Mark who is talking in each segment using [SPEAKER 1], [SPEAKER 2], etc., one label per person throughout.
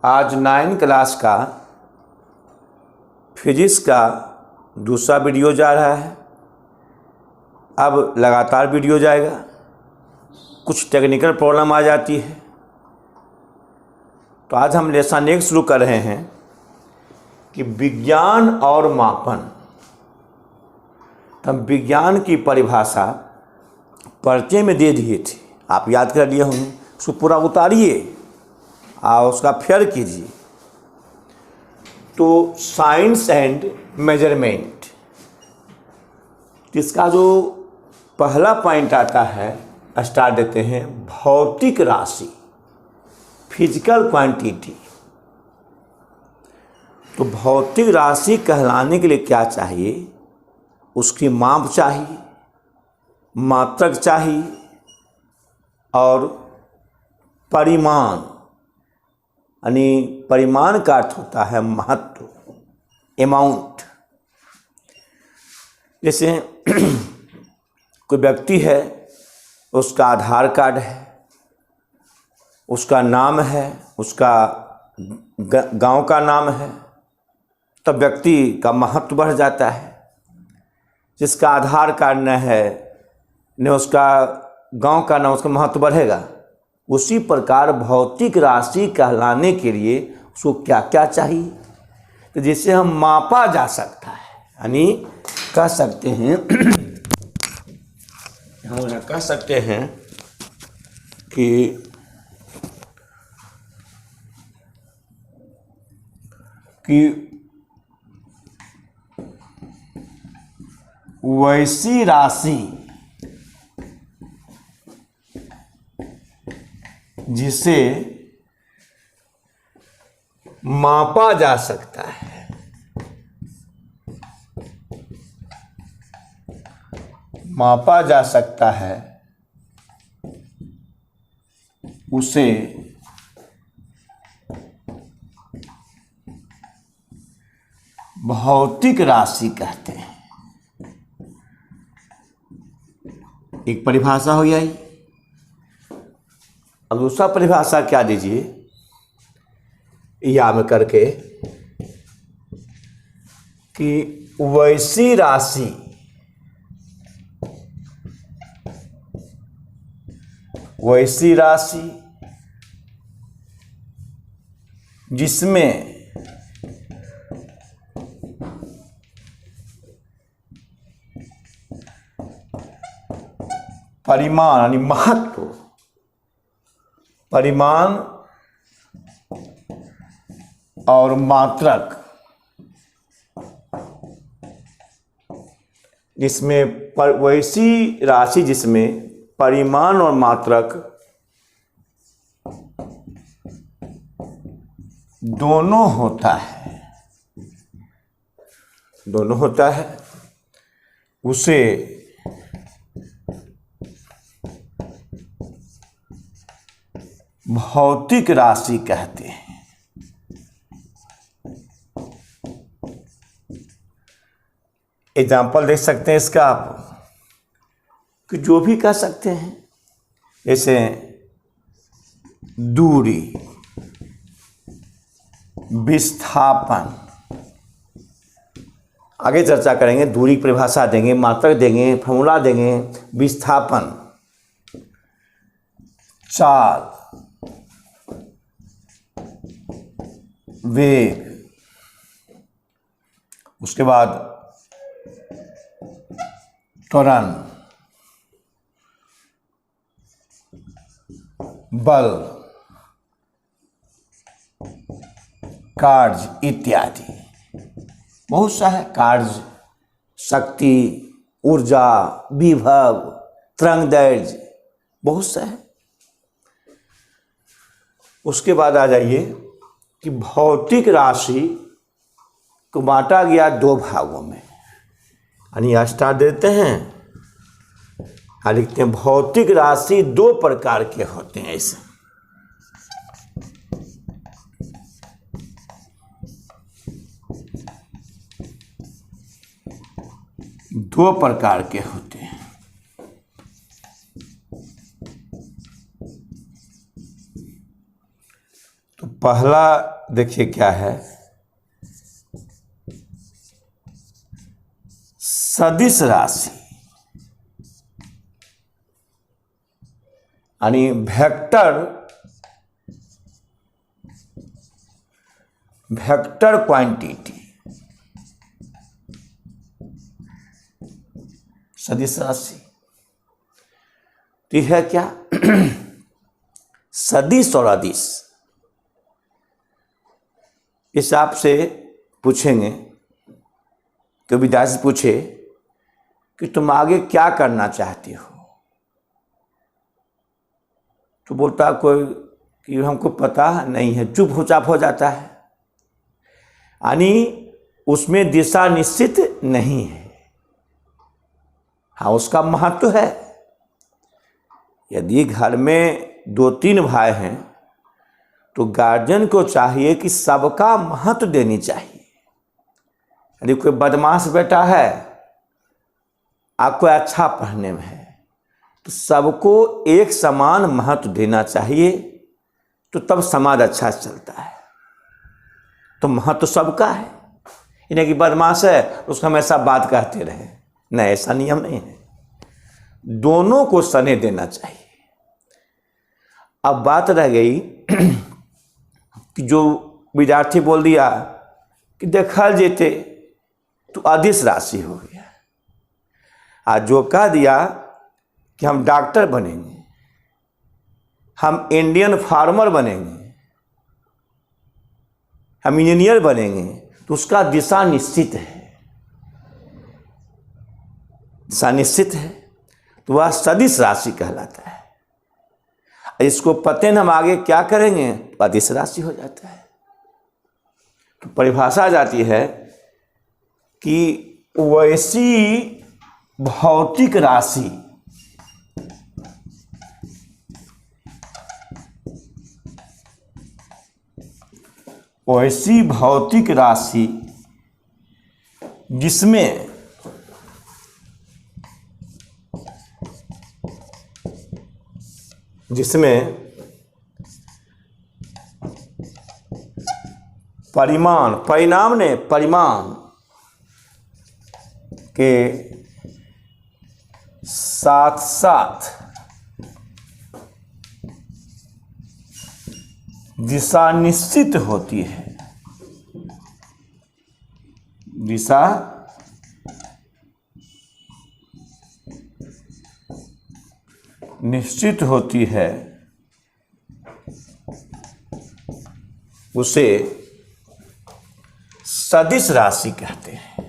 [SPEAKER 1] आज 9 क्लास का फिजिक्स का दूसरा वीडियो जा रहा है। अब लगातार वीडियो जाएगा। कुछ टेक्निकल प्रॉब्लम आ जाती है तो आज हम लेसन 1 शुरू कर रहे हैं कि विज्ञान और मापन। हम विज्ञान की परिभाषा पर्चे में दे दिए थे, आप याद कर लिए होंगे। उसको पूरा उतारिए और उसका फेयर कीजिए। तो साइंस एंड मेजरमेंट, इसका जो पहला पॉइंट आता है, स्टार्ट देते हैं भौतिक राशि, फिजिकल क्वांटिटी। तो भौतिक राशि कहलाने के लिए क्या चाहिए? उसकी माप चाहिए, मात्रक चाहिए और परिमाण, यानी परिमाण का अर्थ होता है महत्व, अमाउंट। जैसे कोई व्यक्ति है, उसका आधार कार्ड है, उसका नाम है, उसका गांव का नाम है, तब व्यक्ति का महत्व बढ़ जाता है। जिसका आधार कार्ड न है, न उसका गांव का नाम, उसका महत्व बढ़ेगा। उसी प्रकार भौतिक राशि कहलाने के लिए उसको क्या क्या चाहिए, तो जिसे हम मापा जा सकता है, यानी कह सकते हैं हम कह सकते हैं कि वैसी राशि जिसे मापा जा सकता है, मापा जा सकता है, उसे भौतिक राशि कहते हैं। एक परिभाषा हो गई। अब दूसरा परिभाषा क्या दीजिए, याद करके कि वैसी राशि जिसमें परिमाण यानी महत्व, परिमाण और मात्रक, जिसमें वैसी राशि जिसमें परिमाण और मात्रक दोनों होता है, उसे भौतिक राशि कहते हैं। एग्जाम्पल देख सकते हैं इसका आप, कि जो भी कह सकते हैं, जैसे दूरी, विस्थापन, आगे चर्चा करेंगे। दूरी की परिभाषा देंगे, मात्रक देंगे, फॉर्मूला देंगे। विस्थापन, चाल, वेग, उसके बाद त्वरण, बल, कार्य इत्यादि। बहुत सा है, कार्य, शक्ति, ऊर्जा, विभव, तरंगदैर्घ्य, बहुत सा है। उसके बाद आ जाइए कि भौतिक राशि को बांटा गया 2 भागों में, यानी स्टार्ट देते हैं, लिखते हैं भौतिक राशि 2 प्रकार के होते हैं। ऐसे 2 प्रकार के होते हैं। तो पहला देखिए क्या है, सदिश राशि यानी वेक्टर क्वांटिटी, सदिश राशि तो है क्या सदिश और अदिश। इस आपसे पूछेंगे कि विद्यार्थी से पूछे कि तुम आगे क्या करना चाहती हो, तो बोलता कोई कि हमको पता नहीं है, चुप हो जाता है, यानी उसमें दिशा निश्चित नहीं है। हाँ, उसका महत्व है। यदि घर में 2-3 भाई हैं तो गार्जियन को चाहिए कि सबका महत्व देनी चाहिए। यदि कोई बदमाश बेटा है, आपको अच्छा पढ़ने में है, तो सबको एक समान महत्व देना चाहिए, तो तब समाज अच्छा चलता है। तो महत्व सबका है, इन्हें कि बदमाश है उसको हमेशा बात कहते रहे, नहीं, ऐसा नियम नहीं है। दोनों को सने देना चाहिए। अब बात रह गई कि जो विद्यार्थी बोल दिया कि देखा जेते तो अदिश राशि हो गया, आज जो कह दिया कि हम डॉक्टर बनेंगे, हम इंडियन फार्मर बनेंगे, हम इंजीनियर बनेंगे, तो उसका दिशा निश्चित है, दिशा निश्चित है, तो वह सदिश राशि कहलाता है। इसको पते न हम आगे क्या करेंगे तो अदिश राशि हो जाता है। तो परिभाषा आ जाती है कि वैसी भौतिक राशि जिसमें परिणाम के साथ साथ दिशा निश्चित होती है, दिशा निश्चित होती है, उसे सदिश राशि कहते हैं।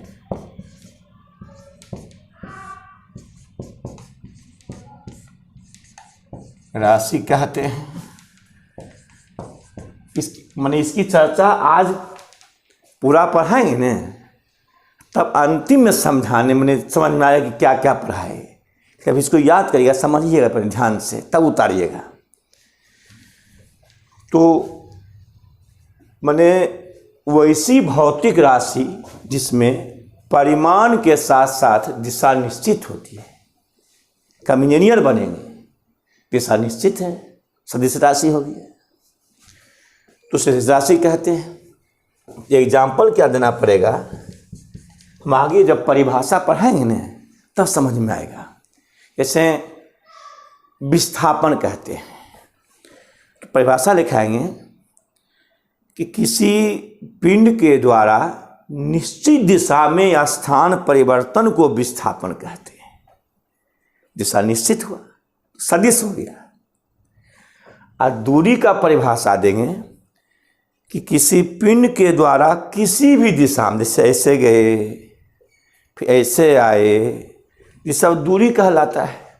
[SPEAKER 1] राशि कहते हैं। इसकी चर्चा आज पूरा पढ़ाएंगे ना, तब अंतिम में समझाने में समझ में आएगा कि क्या क्या पढ़ाए। कभी इसको याद करिएगा, समझिएगा पर ध्यान से, तब उतारिएगा। तो माने वैसी भौतिक राशि जिसमें परिमाण के साथ साथ दिशा निश्चित होती है। कम इंजीनियर बनेंगे, दिशा निश्चित है, सदिश राशि होगी, तो सदिश राशि कहते हैं। एग्जाम्पल क्या देना पड़ेगा, हम आगे जब परिभाषा पढ़ाएंगे ना तब समझ में आएगा। जैसे विस्थापन कहते हैं, तो परिभाषा लिखाएंगे कि किसी पिंड के द्वारा निश्चित दिशा में स्थान परिवर्तन को विस्थापन कहते हैं। दिशा निश्चित हुआ, सदिश हो गया। और दूरी का परिभाषा देंगे कि किसी पिंड के द्वारा किसी भी दिशा में, जैसे ऐसे गए फिर ऐसे आए, ये सब दूरी कहलाता है।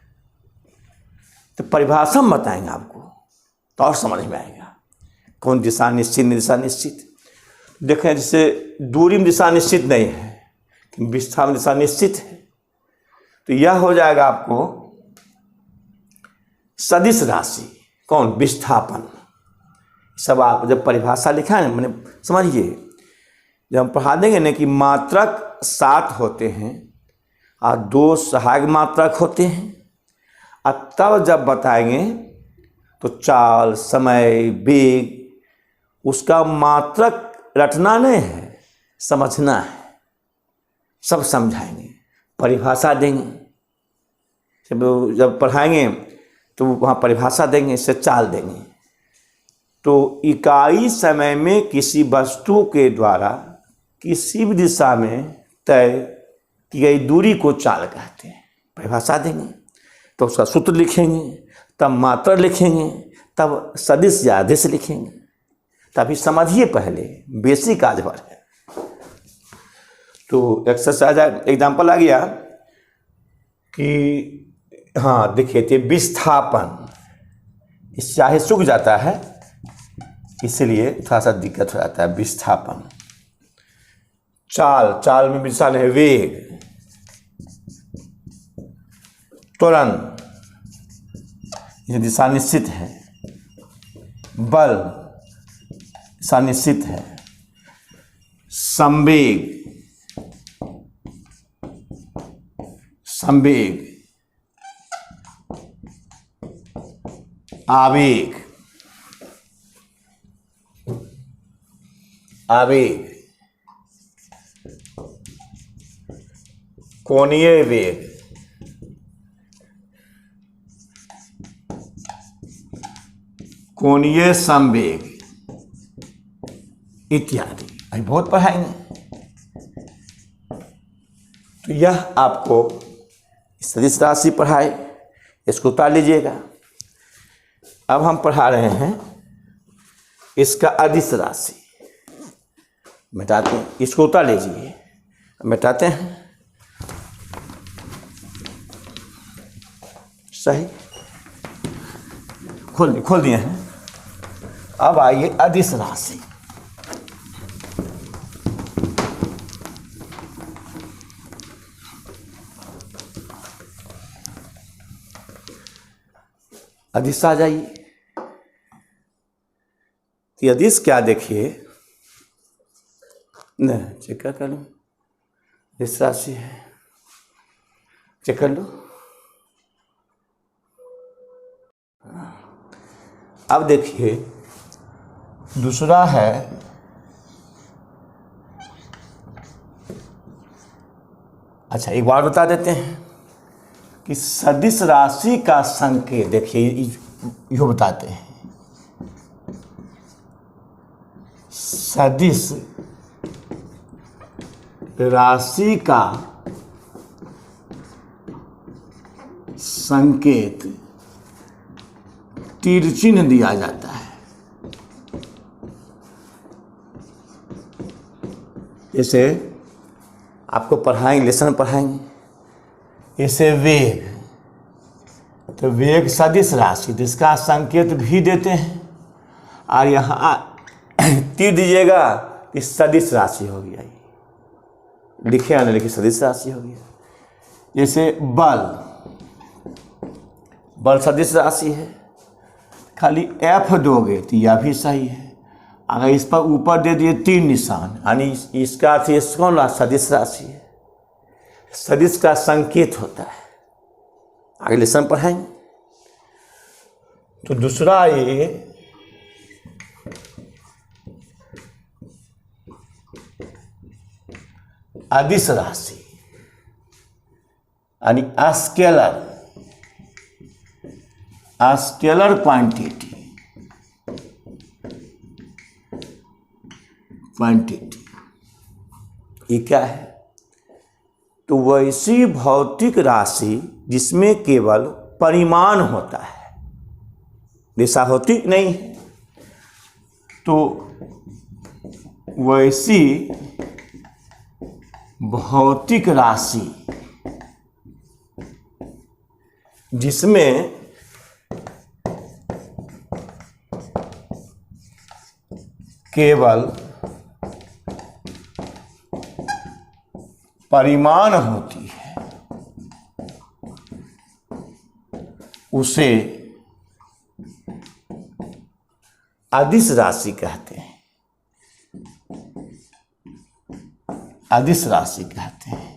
[SPEAKER 1] तो परिभाषा हम बताएंगे आपको, तो और समझ में आएगा कौन दिशा निश्चित, दिशा निश्चित। देखें, जैसे दूरी में दिशा निश्चित नहीं है, विस्थापन में दिशा निश्चित है, तो यह हो जाएगा आपको सदिश राशि। कौन? विस्थापन। सब आप जब परिभाषा लिखा है ना, मैंने समझिए, जब हम पढ़ा देंगे ना कि मात्रक 7 होते हैं और 2 सहायक मात्रक होते हैं, और तब जब बताएंगे तो चाल, समय, वेग उसका मात्रक रटना नहीं है, समझना है। सब समझाएंगे, परिभाषा देंगे, जब पढ़ाएंगे तो वहाँ परिभाषा देंगे, इससे चाल देंगे। तो इकाई समय में किसी वस्तु के द्वारा किसी भी दिशा में तय की गई दूरी को चाल कहते हैं। परिभाषा देंगे तो उसका सूत्र लिखेंगे, तब मात्रा लिखेंगे, तब सदिश या अदिश लिखेंगे। तभी समझिए, पहले बेसिक आज भर है। तो एक्सरसाइज एग्जाम्पल आ गया कि हाँ देखिए, थे विस्थापन, इस चाहे सूख जाता है इसलिए थोड़ा सा दिक्कत हो जाता है। विस्थापन। चाल, चाल में विशाल है वेग, त्वरण, ये दिशा निश्चित है। बल, दिशा निश्चित है। संवेग, संवेग। आवेग, आवेग। कोणीय वेग, कोणीय संवेग इत्यादि। अभी बहुत पढ़ाएंगे। तो यह आपको सदिश राशि पढ़ाए, इसको उतार लीजिएगा। अब हम पढ़ा रहे हैं इसका अदिश राशि। मिटाते हैं, इसको उतार लीजिए, मिटाते हैं। सही, खोल दिए हैं। अब आइए अदिश राशि। अदिश आ जाइए। तो अदिश क्या, देखिए, नहीं चेक कर लो, अदिश राशि है, चेक कर लो। अब देखिए दूसरा है अच्छा, एक बार बता देते हैं कि सदिश राशि का संकेत, देखिए यो बताते हैं। सदिश राशि का संकेत तीर चिन्ह दिया जाता है। जैसे आपको पढ़ाएंगे, लेसन पढ़ाएंगे, जैसे वेग, तो वेग सदिश राशि, जिसका संकेत भी देते हैं, और यहाँ तीर दीजिएगा कि सदिश राशि हो गया। लिखे या नहीं लिखे, सदिश राशि हो गया। जैसे बल, बल सदिश राशि है, खाली एफ दोगे तो यह भी सही है। अगर इस पर ऊपर दे दिए तीन निशान, यानी इसका अर्थ ये कौन सदिश राशि है, सदिश का संकेत होता है। आगे लेसन पढ़ाएंगे। तो दूसरा ये अदिश राशि, यानी स्केलर, स्केलर क्वांटिटी, ये क्या है? तो वैसी भौतिक राशि जिसमें केवल परिमाण होता है, दिशा होती नहीं है। तो वैसी भौतिक राशि जिसमें केवल परिमाण होती है, उसे अदिश राशि कहते हैं। अदिश राशि कहते हैं।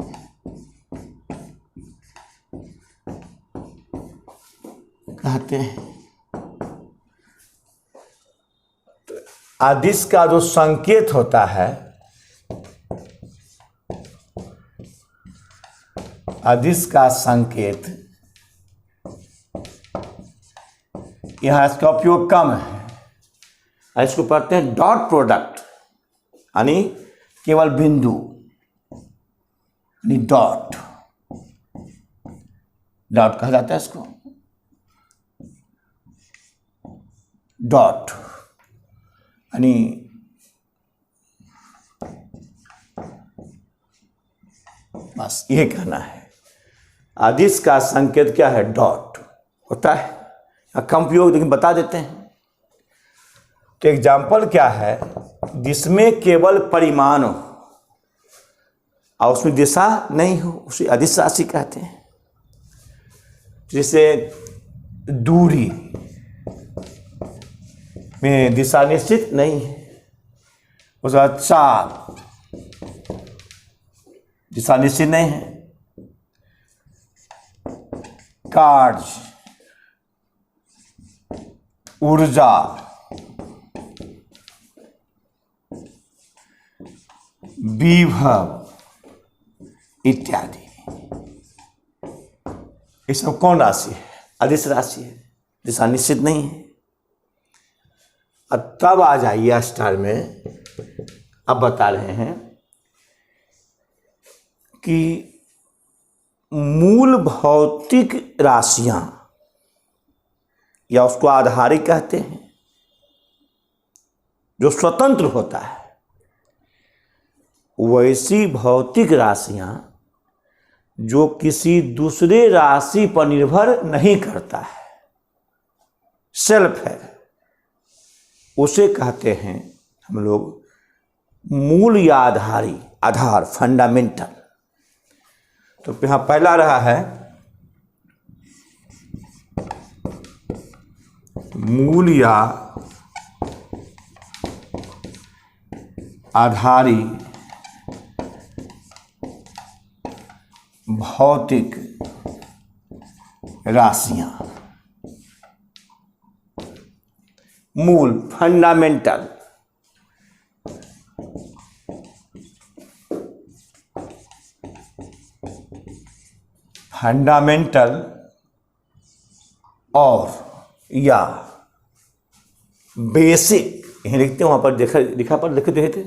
[SPEAKER 1] अदिश का जो संकेत होता है, अदिश का संकेत, यहां इसका उपयोग कम है। इसको पढ़ते हैं डॉट प्रोडक्ट, यानी केवल बिंदु, यानी डॉट, डॉट कहा जाता है इसको, डॉट यानी बस ये कहना है। अदिश का संकेत क्या है? डॉट होता है, कम उपयोग लेकिन बता देते हैं। तो एग्जाम्पल क्या है? जिसमें केवल परिमाण हो और उसमें दिशा नहीं हो, उसे अदिश राशि कहते हैं। जैसे दूरी में दिशा निश्चित नहीं है, उसके बाद चाप, दिशा निश्चित नहीं है, कार्य, ऊर्जा, विभव इत्यादि, ये सब कौन राशि है? अदिश राशि है, दिशा निश्चित नहीं है। अब तब आ जाइए स्टार में, अब बता रहे हैं कि मूल भौतिक राशियां, या उसको आधारी कहते हैं, जो स्वतंत्र होता है, वैसी भौतिक राशियां जो किसी दूसरे राशि पर निर्भर नहीं करता है, सेल्फ है, उसे कहते हैं हम लोग मूल या आधारी, आधार, फंडामेंटल। तो यहां पहला रहा है मूल या आधारी भौतिक राशियां, मूल, फंडामेंटल। फंडामेंटल और या बेसिक, यहीं लिखते हैं, वहां पर देखा लिखा पर लिखे थे,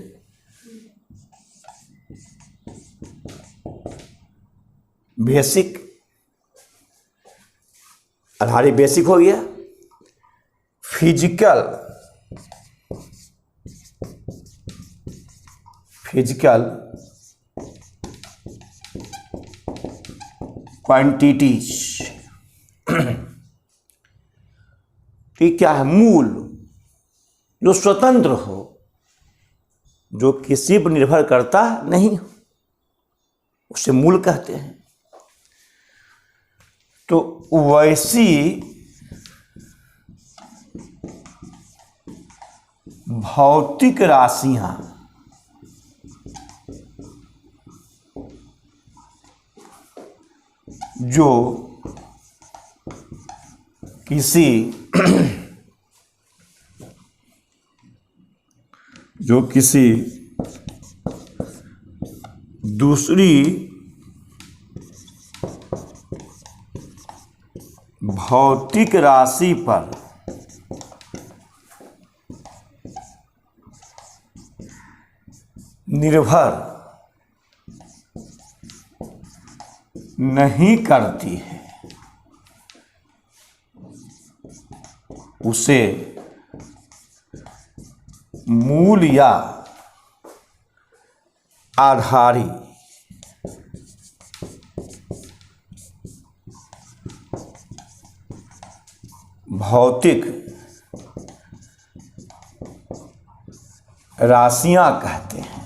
[SPEAKER 1] बेसिक, आधारी बेसिक हो गया। फिजिकल, फिजिकल क्वांटिटीज, ये क्या है? मूल, जो स्वतंत्र हो, जो किसी पर निर्भर करता नहीं हो, उसे मूल कहते हैं। तो वैसी भौतिक राशियां जो किसी दूसरी भौतिक राशि पर निर्भर नहीं करती है, उसे मूल या आधारी भौतिक राशियां कहते हैं।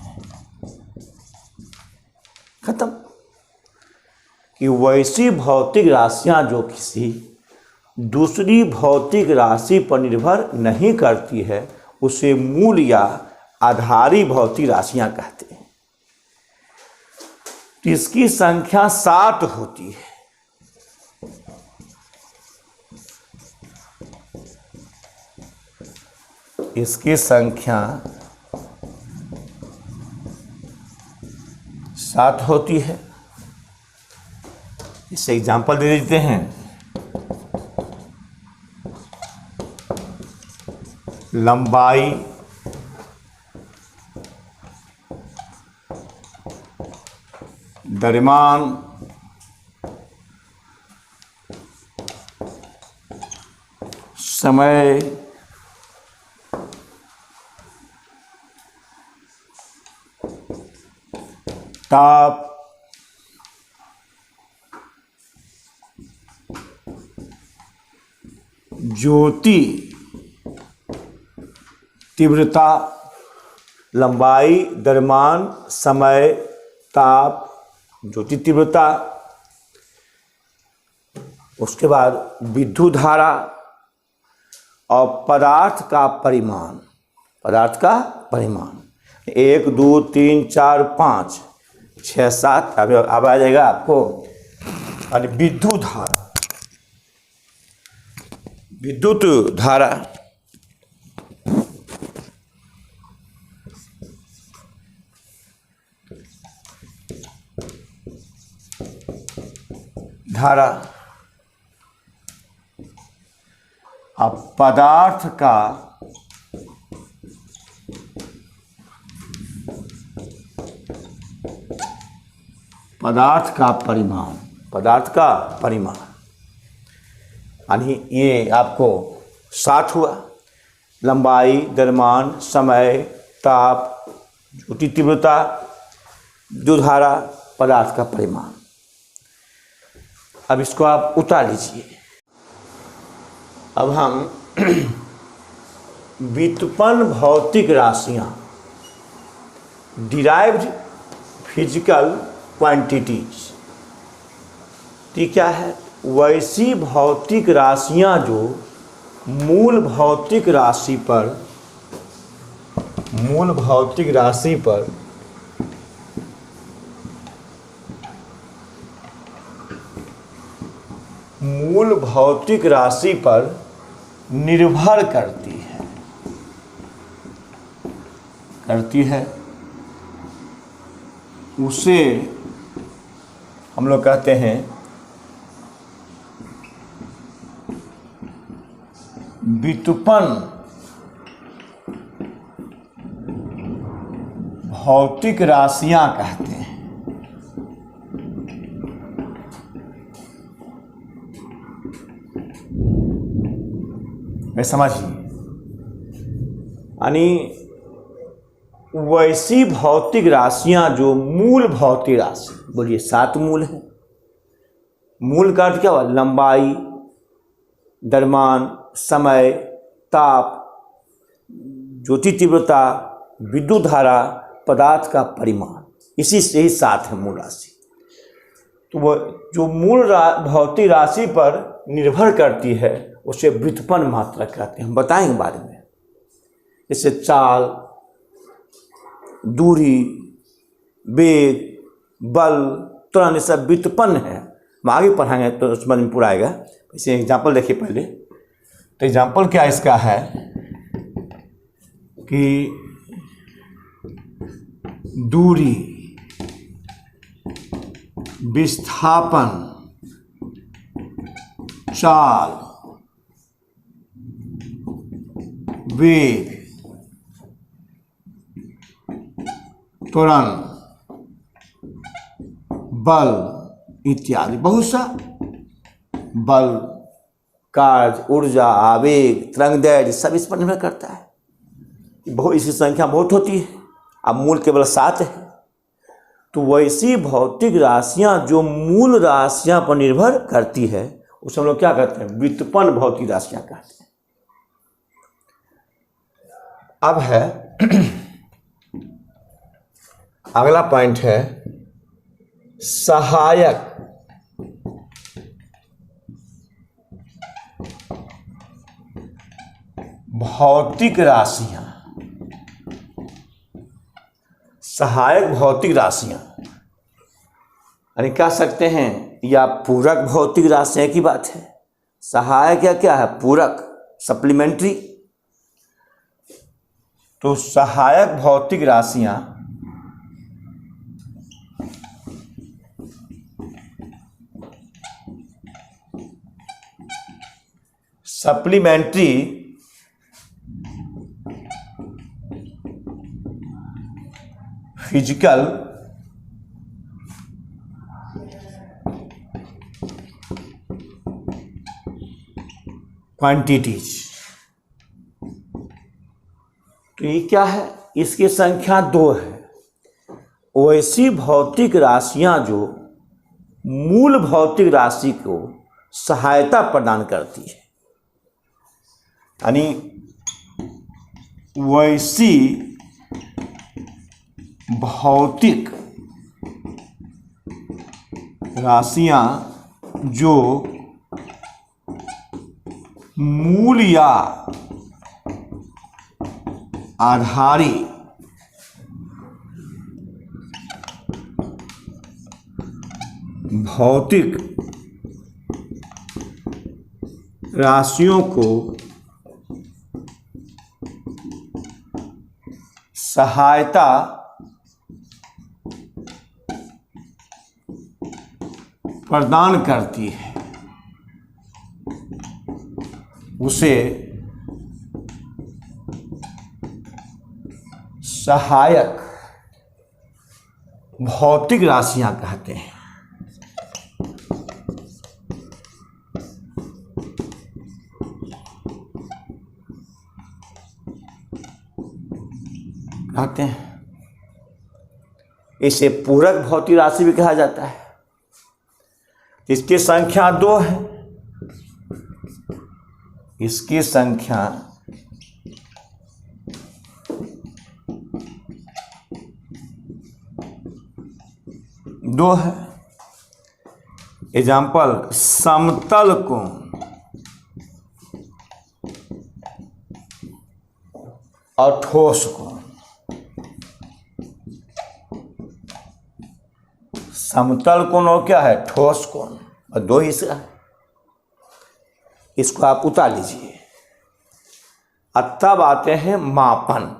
[SPEAKER 1] खत्म। कि वैसी भौतिक राशियां जो किसी दूसरी भौतिक राशि पर निर्भर नहीं करती है, उसे मूल या आधारी भौतिक राशियां कहते हैं। इसकी संख्या 7 होती है। इसकी संख्या 7 होती है। इससे एग्जाम्पल दे देते हैं। लंबाई द्रव्यमान समय ताप ज्योति तीव्रता, लंबाई द्रव्यमान समय ताप ज्योति तीव्रता, उसके बाद विद्युत धारा और पदार्थ का परिमाण। पदार्थ का परिमाण 1 2 3 4 5 6 7 अब आ जाएगा आपको। और विद्युत धारा, विद्युत धारा धारा अब पदार्थ का परिमाण, पदार्थ का परिमाण यानी ये आपको 7 हुआ। लंबाई द्रव्यमान समय ताप ज्योति तीव्रता विद्युत धारा पदार्थ का परिमाण। अब इसको आप उतार लीजिए। अब हम व्युत्पन्न भौतिक राशियां डिराइव्ड फिजिकल क्वांटिटीज, क्या है? वैसी भौतिक राशियां जो मूल भौतिक राशि पर निर्भर करती है उसे हम लोग कहते हैं व्युत्पन्न भौतिक राशियां कहते हैं। समझिए, यानी वैसी भौतिक राशियां जो मूल भौतिक राशि, बोलिए 7 मूल है। मूल का अर्थ क्या हुआ? लंबाई द्रव्यमान समय ताप ज्योति तीव्रता विद्युत धारा पदार्थ का परिमाण, इसी से ही 7 है मूल राशि। तो वो जो मूल भौतिक राशि पर निर्भर करती है उसे व्युत्पन्न मात्रा कहते हैं। हम बताएंगे बाद में। जैसे चाल, दूरी, वेग, बल, त्वरण, ये सब व्युत्पन्न है। हम आगे पढ़ाएंगे तो समझ में पूरा आएगा। इसे एग्जाम्पल देखिए पहले। तो एग्जाम्पल क्या इसका है कि दूरी, विस्थापन, चाल, वेग, त्वरण, बल इत्यादि। बहुत सा बल, कार्य, ऊर्जा, आवेग, तरंगदैर्घ्य सब इस पर निर्भर करता है। बहुत इसकी संख्या बहुत होती है। अब मूल केवल 7 है। तो वैसी भौतिक राशियां जो मूल राशियां पर निर्भर करती है उसे हम लोग क्या कहते हैं? व्युत्पन्न भौतिक राशियां कहते हैं। अब है अगला पॉइंट है सहायक भौतिक राशियां। सहायक भौतिक राशियां यानी कह सकते हैं या पूरक भौतिक राशियां की बात है। सहायक या क्या है? पूरक, सप्लीमेंट्री। तो सहायक भौतिक राशियां सप्लीमेंट्री फिजिकल क्वांटिटीज। तो ये क्या है, इसकी संख्या 2 है। वैसी भौतिक राशियां जो मूल भौतिक राशि को सहायता प्रदान करती है, यानी वैसी भौतिक राशियां जो मूल या आधारी भौतिक राशियों को सहायता प्रदान करती है, उसे सहायक भौतिक राशियां कहते हैं। इसे पूरक भौतिक राशि भी कहा जाता है। इसकी संख्या 2 है। इसकी संख्या 2 है। एग्जाम्पल, समतल कोण और ठोस कोण। समतल कोण और क्या है, ठोस कोण, और 2 हिस्सा है। इसको आप उतार लीजिए। अब तब आते हैं मापन।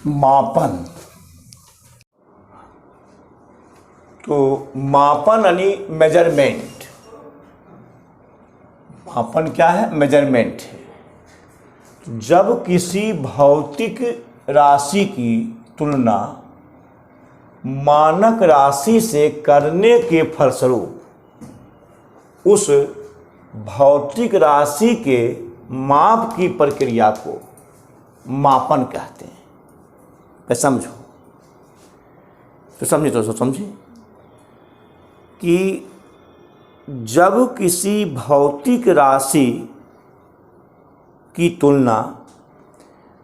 [SPEAKER 1] मापन, तो मापन यानी मेजरमेंट। मापन क्या है, मेजरमेंट है। जब किसी भौतिक राशि की तुलना मानक राशि से करने के फलस्वरूप उस भौतिक राशि के माप की प्रक्रिया को मापन कहते हैं। तो समझो, तो समझे, तो समझे कि जब किसी भौतिक राशि की तुलना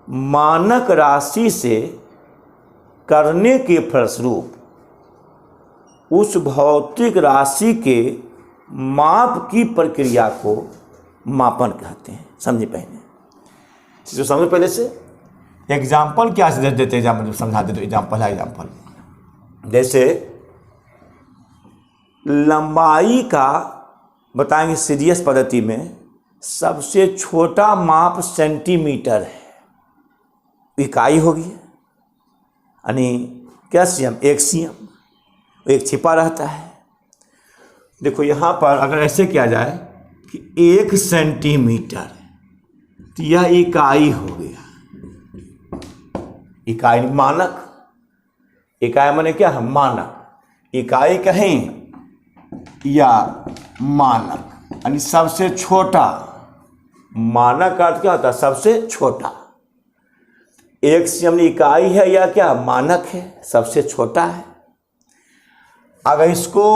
[SPEAKER 1] मानक राशि से करने के फलस्वरूप उस भौतिक राशि के माप की प्रक्रिया को मापन कहते हैं। समझे पहले, तो समझो पहले से। एग्जाम्पल क्या से देते हैं, एग्जाम्पल समझा देते। एग्जाम्पल है, एग्जाम्पल जैसे लंबाई का बताएंगे। सीरीज पद्धति में सबसे छोटा माप सेंटीमीटर है, इकाई होगी, यानी क्या सीएम, 1 सीएम, एक छिपा रहता है। देखो यहाँ पर अगर ऐसे किया जाए कि 1 सेंटीमीटर, तो यह इकाई हो गया। इकाई मानक, इकाई माने क्या है, मानक। इकाई कहें या मानक, यानी सबसे छोटा। मानक का अर्थ क्या होता है, सबसे छोटा। 1 सीएम इकाई है या क्या, मानक है, सबसे छोटा है। अगर इसको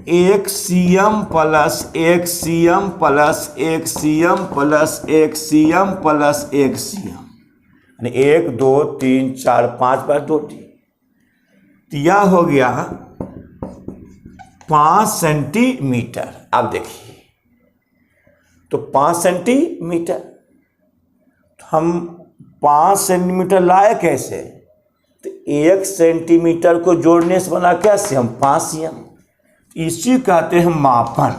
[SPEAKER 1] 1 CM plus 1 CM plus 1 CM plus 1 CM plus 1 CM, यानी 1 2 3 4 5 बार 2 टी, तो यह हो गया 5 सेंटीमीटर। आप देखिए, तो 5 सेंटीमीटर, तो हम 5 सेंटीमीटर लाए कैसे, तो 1 सेंटीमीटर को जोड़ने से बना क्या सीएम? 5 सीएम। इसी कहते हैं मापन।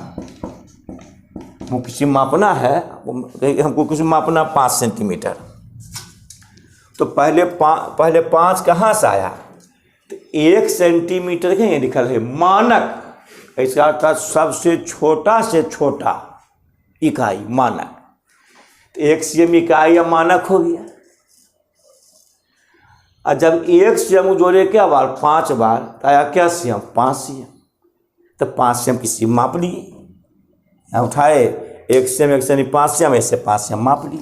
[SPEAKER 1] वो किसी मापना है, हमको किसी मापना 5 सेंटीमीटर, तो पहले 5 कहाँ से आया? तो 1 सेंटीमीटर के ये लिखल है मानक, इसका अर्थ सबसे छोटा से छोटा इकाई मानक। तो 1 सीएम इकाई या मानक हो गया। और जब 1 सीएम जोड़े क्या बार? 5 बार, तो आया क्या सीएम? 5 सीएम। तो 5 सीएम किसी माप लिए, उठाए 1 सीएम 5 सीएम, ऐसे 5 सीएम माप लिए,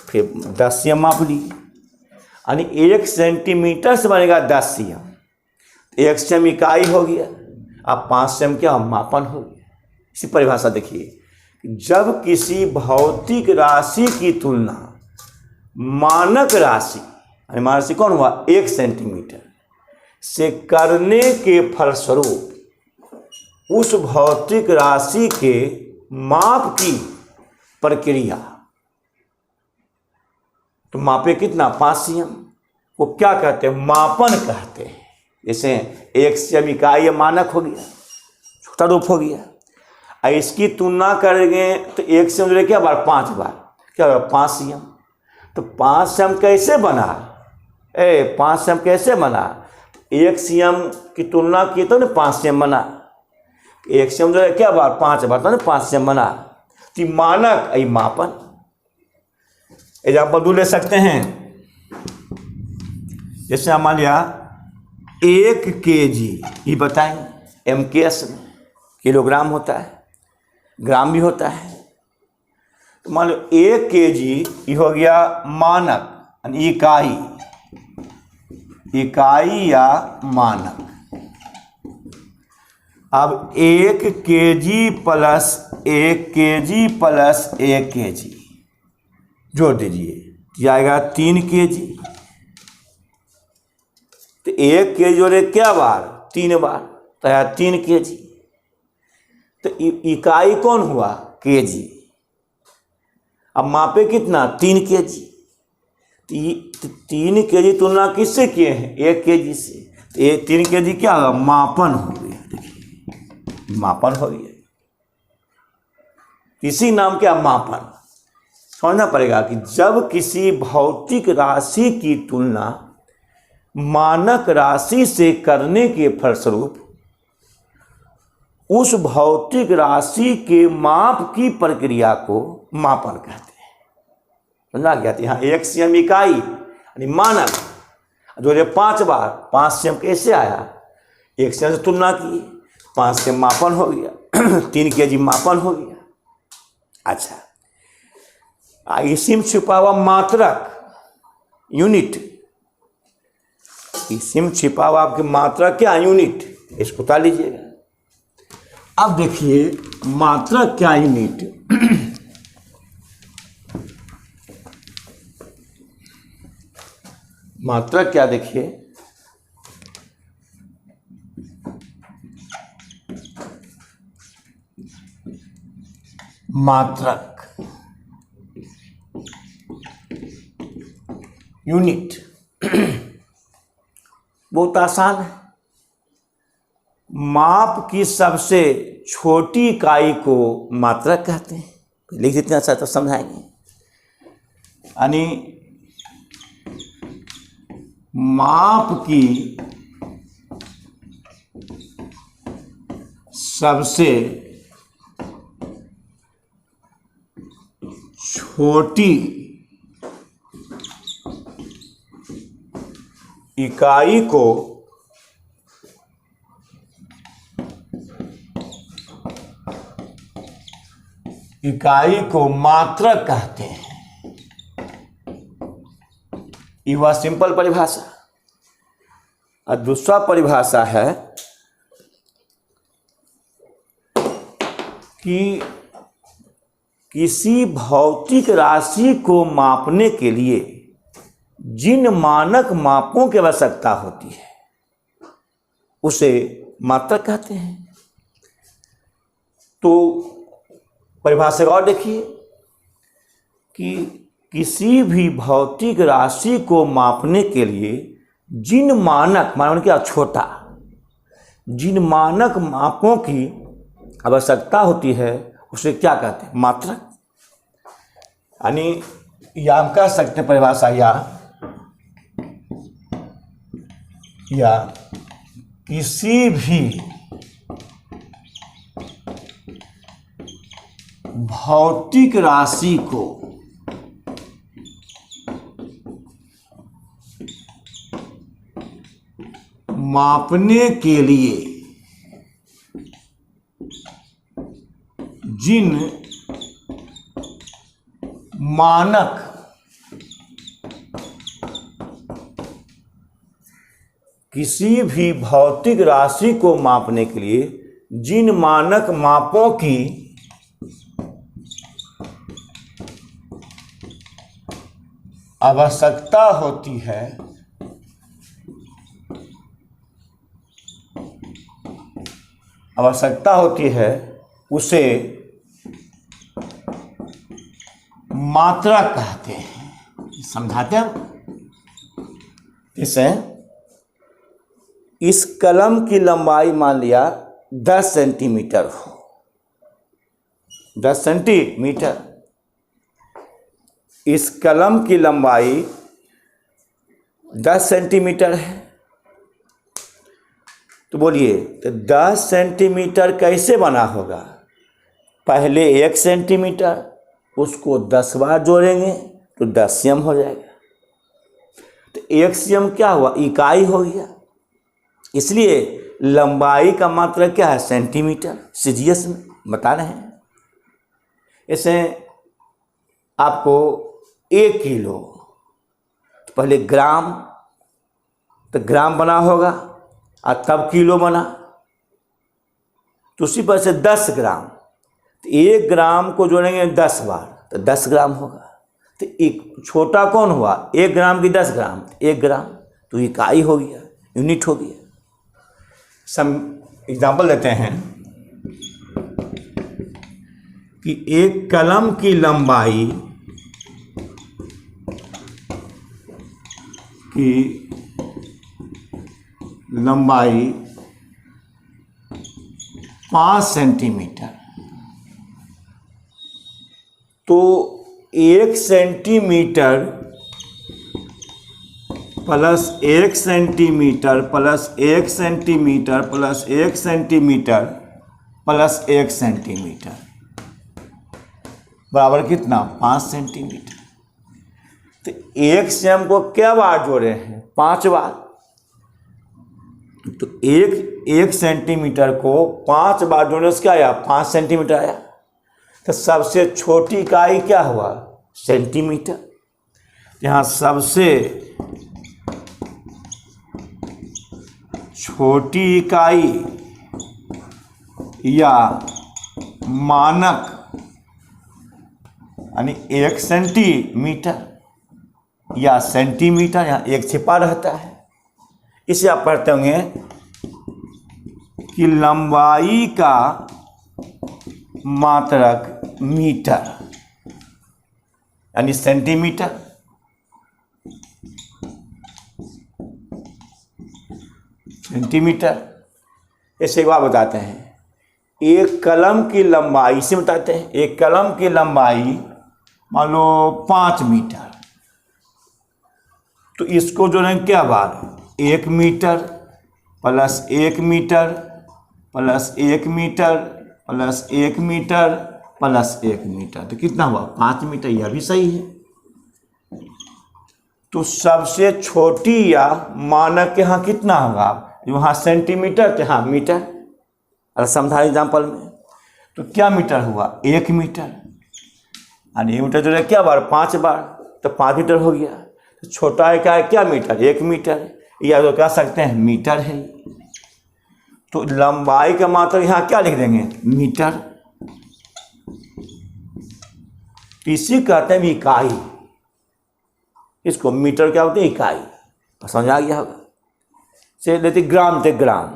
[SPEAKER 1] फिर 10 सीएम माप लिए, यानी 1 सेंटीमीटर से बनेगा 10 सीएम। 1 सीएम इकाई हो गया, अब 5 सीएम क्या? मापन हो गया। इसी परिभाषा देखिए, जब किसी भौतिक राशि की तुलना मानक राशि, यानी मानक राशि कौन हुआ? 1 सेंटीमीटर से करने के फलस्वरूप उस भौतिक राशि के माप की प्रक्रिया, तो मापे कितना? 5 सीएम, वो क्या कहते हैं? मापन कहते हैं। जैसे 1 सीएम इकाई मानक हो गया, छोटा रूप हो गया। और इसकी तुलना करेंगे तो 1 सीएम जोड़े क्या बार? 5 बार, क्या होगा? 5 सीएम। तो 5 सीएम कैसे बना? 5 सीएम कैसे बना? 1 सीएम की तुलना की तो ना 5 सीएम बना। 1 सीएम जो है क्या बार? 5 बार, तो ना 5 सीएम बना। तो मानक आई मापन। एग्जाम्पल 2 ले सकते हैं। जैसे हम मान लिया 1 केजी, ये बताएं MKS में किलोग्राम होता है, ग्राम भी होता है। तो मान लो 1 केजी ये हो गया मानक, इकाई, इकाई या मानक। अब 1 KG plus 1 KG plus 1 KG जोड़ दीजिए, जाएगा 3 केजी। तो 1 केजी जोड़े क्या बार? 3 बार, तो आया 3 केजी। तो इकाई कौन हुआ? केजी। अब मापे कितना? 3 केजी। 3 केजी तुलना किससे किए हैं? 1 केजी से। तो ये 3 केजी क्या होगा? मापन हो गया। देखिए मापन हो गया, इसी नाम क्या? मापन। समझना पड़ेगा कि जब किसी भौतिक राशि की तुलना मानक राशि से करने के फलस्वरूप उस भौतिक राशि के माप की प्रक्रिया को मापन कहते हैं। समझा गया? यहाँ 1 सीएम इकाई यानी मानक जोड़े 5 बार, 5 सीएम कैसे आया? 1 सीएम से तुलना की, 5 सीएम मापन हो गया, 3 केजी मापन हो गया। अच्छा, इसी में छिपा हुआ मात्रक, यूनिट, इसी में छिपा हुआ आपके मात्रक क्या? यूनिट, इसको बता लीजिएगा। अब देखिए मात्रक क्या? यूनिट। मात्रक क्या? देखिए मात्रक यूनिट बहुत आसान है। माप की सबसे छोटी इकाई को मात्रक कहते हैं। लिख देते हैं, अच्छा तो समझाएंगे। यानी माप की सबसे छोटी इकाई को मात्रक कहते हैं। ये हुआ सिंपल परिभाषा। और दूसरा परिभाषा है कि किसी भौतिक राशि को मापने के लिए जिन मानक मापों की आवश्यकता होती है उसे मात्रक कहते हैं। तो परिभाषा और देखिए कि किसी भी भौतिक राशि को मापने के लिए जिन मानक मानक क्या छोटा, जिन मानक मापों की आवश्यकता होती है उसे क्या कहते हैं? मात्रक। यानी या हम कह सकते हैं परिभाषा या किसी भी भौतिक राशि को मापने के लिए जिन मानक किसी भी भौतिक राशि को मापने के लिए जिन मानक मापों की आवश्यकता होती है उसे मात्रा कहते हैं। समझाते हैं इसे। इस कलम की लंबाई मान लिया 10 सेंटीमीटर हो, 10 सेंटीमीटर। इस कलम की लंबाई 10 सेंटीमीटर है। तो बोलिए, तो 10 सेंटीमीटर कैसे बना होगा? पहले 1 सेंटीमीटर, उसको 10 बार जोड़ेंगे तो 10 सीएम हो जाएगा। तो 1 सीएम क्या हुआ? इकाई हो गया। इसलिए लंबाई का मात्रक क्या है? सेंटीमीटर। सीजीएस में बता रहे हैं। इसे आपको 1 किलो, तो पहले ग्राम, तो ग्राम बना होगा और तब किलो बना। तो उसी पर से 10 ग्राम, तो 1 ग्राम को जोड़ेंगे 10 बार तो 10 ग्राम होगा। तो एक छोटा कौन हुआ? 1 ग्राम की 10 ग्राम, 1 ग्राम, तो इकाई हो गया, यूनिट हो गया। सम एग्जाम्पल देते हैं कि एक कलम की लंबाई की 5 सेंटीमीटर, तो 1 centimetre plus 1 centimetre plus 1 centimetre plus 1 centimetre plus 1 centimetre बराबर कितना? 5 सेंटीमीटर। तो 1 सीएम को क्या बार जोड़े हैं? 5 बार। तो 1 सेंटीमीटर को 5 बार जोड़ने से क्या आया? 5 सेंटीमीटर आया। तो सबसे छोटी इकाई क्या हुआ? सेंटीमीटर। यहाँ सबसे छोटी इकाई या मानक यानी 1 सेंटीमीटर या सेंटीमीटर, यहाँ 1 छिपा रहता है। इसे आप पढ़ते होंगे कि लंबाई का मात्रक मीटर यानी सेंटीमीटर। सेंटीमीटर। ऐसे एक बात बताते हैं, एक कलम की लंबाई, इसे बताते हैं, एक कलम की लंबाई मान लो 5 मीटर, तो इसको जो है क्या बार? 1 metre plus 1 metre plus 1 metre plus 1 metre plus 1 metre, तो कितना हुआ? 5 मीटर। यह भी सही है। तो सबसे छोटी या मानक यहाँ कितना होगा? वहाँ सेंटीमीटर, यहाँ मीटर। अगर समझा एग्जाम्पल में, तो क्या मीटर हुआ? 1 मीटर। यानी 1 मीटर जो है क्या बार? 5 बार, तो 5 मीटर हो गया। तो छोटा है क्या है? क्या मीटर? 1 मीटर, या तो कह सकते हैं मीटर है। तो लंबाई का मात्रक यहाँ क्या लिख देंगे? मीटर। इसी कहते हैं इकाई। इसको मीटर क्या होते हैं? इकाई। समझ आ गया होगा। से लेते ग्राम थे, ग्राम,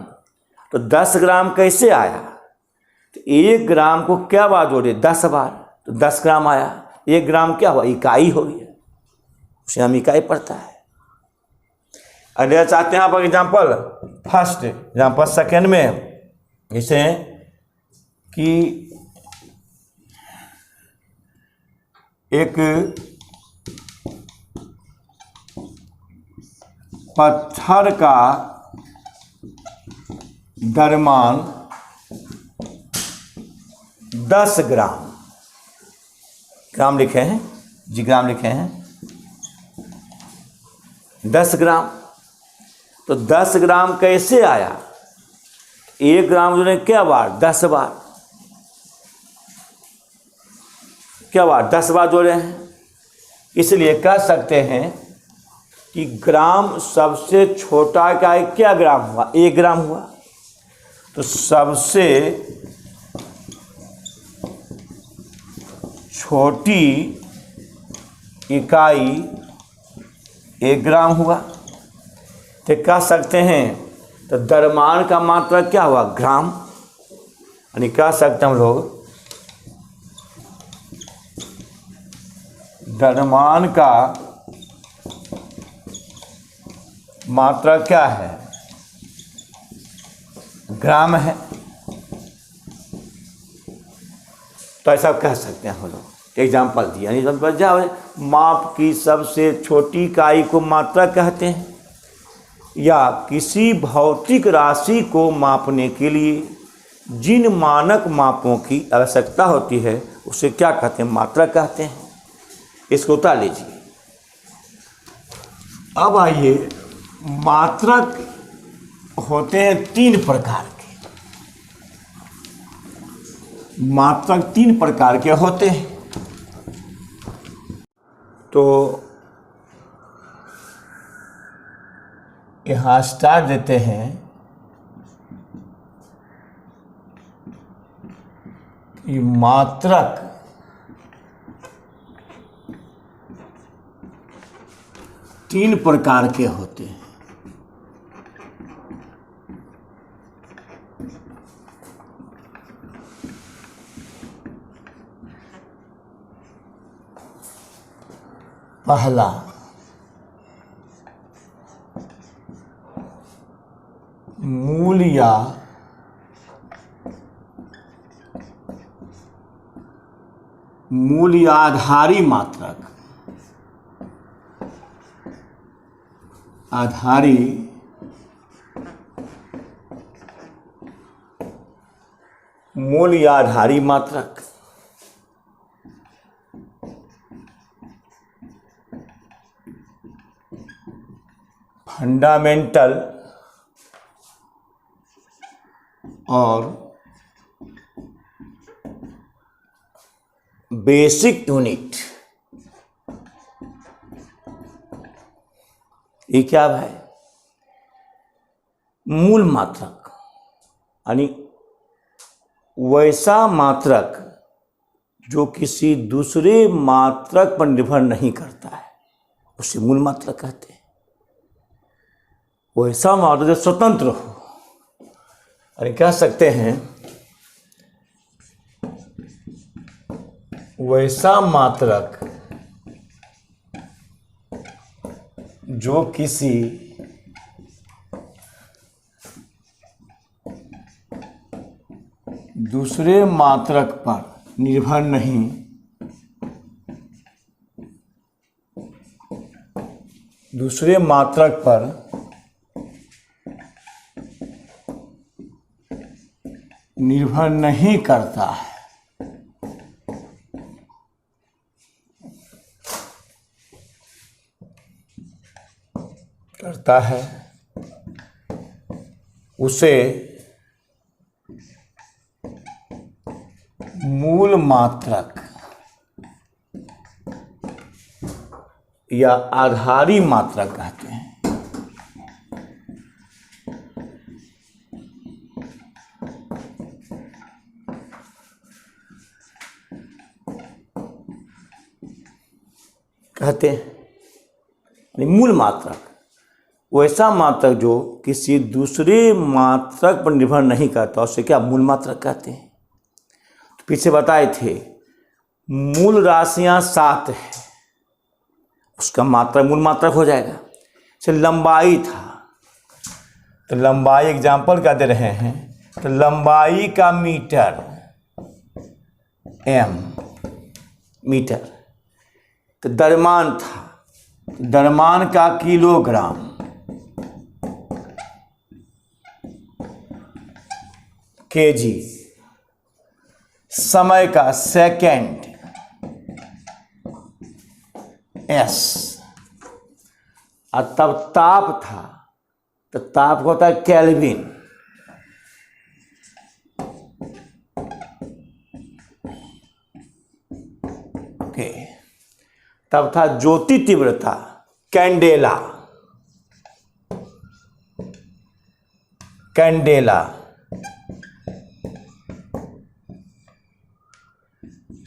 [SPEAKER 1] तो 10 ग्राम कैसे आया? तो 1 ग्राम को क्या बार जोड़े? 10 बार, तो 10 ग्राम आया। 1 ग्राम क्या हुआ? इकाई हो गया। उसे हम इकाई पड़ता है। अगर चाहते हैं आप एग्जाम्पल फर्स्ट, एग्जाम्पल सेकेंड में, जैसे कि एक पत्थर का द्रव्यमान 10 ग्राम, ग्राम लिखे हैं जी, ग्राम लिखे हैं 10 ग्राम। तो 10 ग्राम कैसे आया? 1 ग्राम जो है क्या बार? 10 बार, क्या बार? 10 बार जोड़े हैं। इसलिए कह सकते हैं कि ग्राम सबसे छोटा का क्या ग्राम हुआ? 1 ग्राम हुआ। तो सबसे छोटी इकाई 1 ग्राम हुआ। तो कह सकते हैं तो द्रव्यमान का मात्रा क्या हुआ? ग्राम। यानी कह सकते हैं हम लोग द्रव्यमान का मात्रा क्या है? ग्राम है। तो ऐसा कह सकते हैं हम लोग। एग्जाम्पल दिया, यानी समझ जाओ, माप की सबसे छोटी इकाई को मात्रा कहते हैं, या किसी भौतिक राशि को मापने के लिए जिन मानक मापों की आवश्यकता होती है उसे क्या कहते हैं? मात्रा कहते हैं। इसको उतार लीजिए। अब आइए, मात्रक होते हैं 3 प्रकार के। मात्रक 3 प्रकार के होते हैं। तो यहाँ स्टार देते हैं कि मात्रक तीन प्रकार के होते हैं। पहला मूल या आधारी मात्रक, आधारी मूल या आधारी मात्रक। फंडामेंटल और बेसिक यूनिट। ये क्या है? मूल मात्रक, यानी वैसा मात्रक जो किसी दूसरे मात्रक पर निर्भर नहीं करता है, उसे मूल मात्रक कहते हैं। वैसा मात्रक जो स्वतंत्र हो, यानी कह सकते हैं वैसा मात्रक जो किसी दूसरे मात्रक पर निर्भर नहीं, दूसरे मात्रक पर निर्भर नहीं करता है, करता है, उसे मूल मात्रक या आधारी मात्रक कहते हैं। कहते हैं मूल मात्रक वैसा मात्रक जो किसी दूसरे मात्रक पर निर्भर नहीं करता, उसे क्या मूल मात्रक कहते हैं। तो पीछे बताए थे मूल राशियां 7 है, उसका मात्रक मूल मात्रक हो जाएगा। जैसे लंबाई था, तो लंबाई एग्जाम्पल का दे रहे हैं, तो लंबाई का मीटर m मीटर, तो द्रव्यमान था, द्रव्यमान का किलोग्राम, केजी, समय का सेकंड, s, और तब ताप था, तो ताप होता है केल्विन, ओके। तब था ज्योति तीव्रता, कैंडेला, कैंडेला,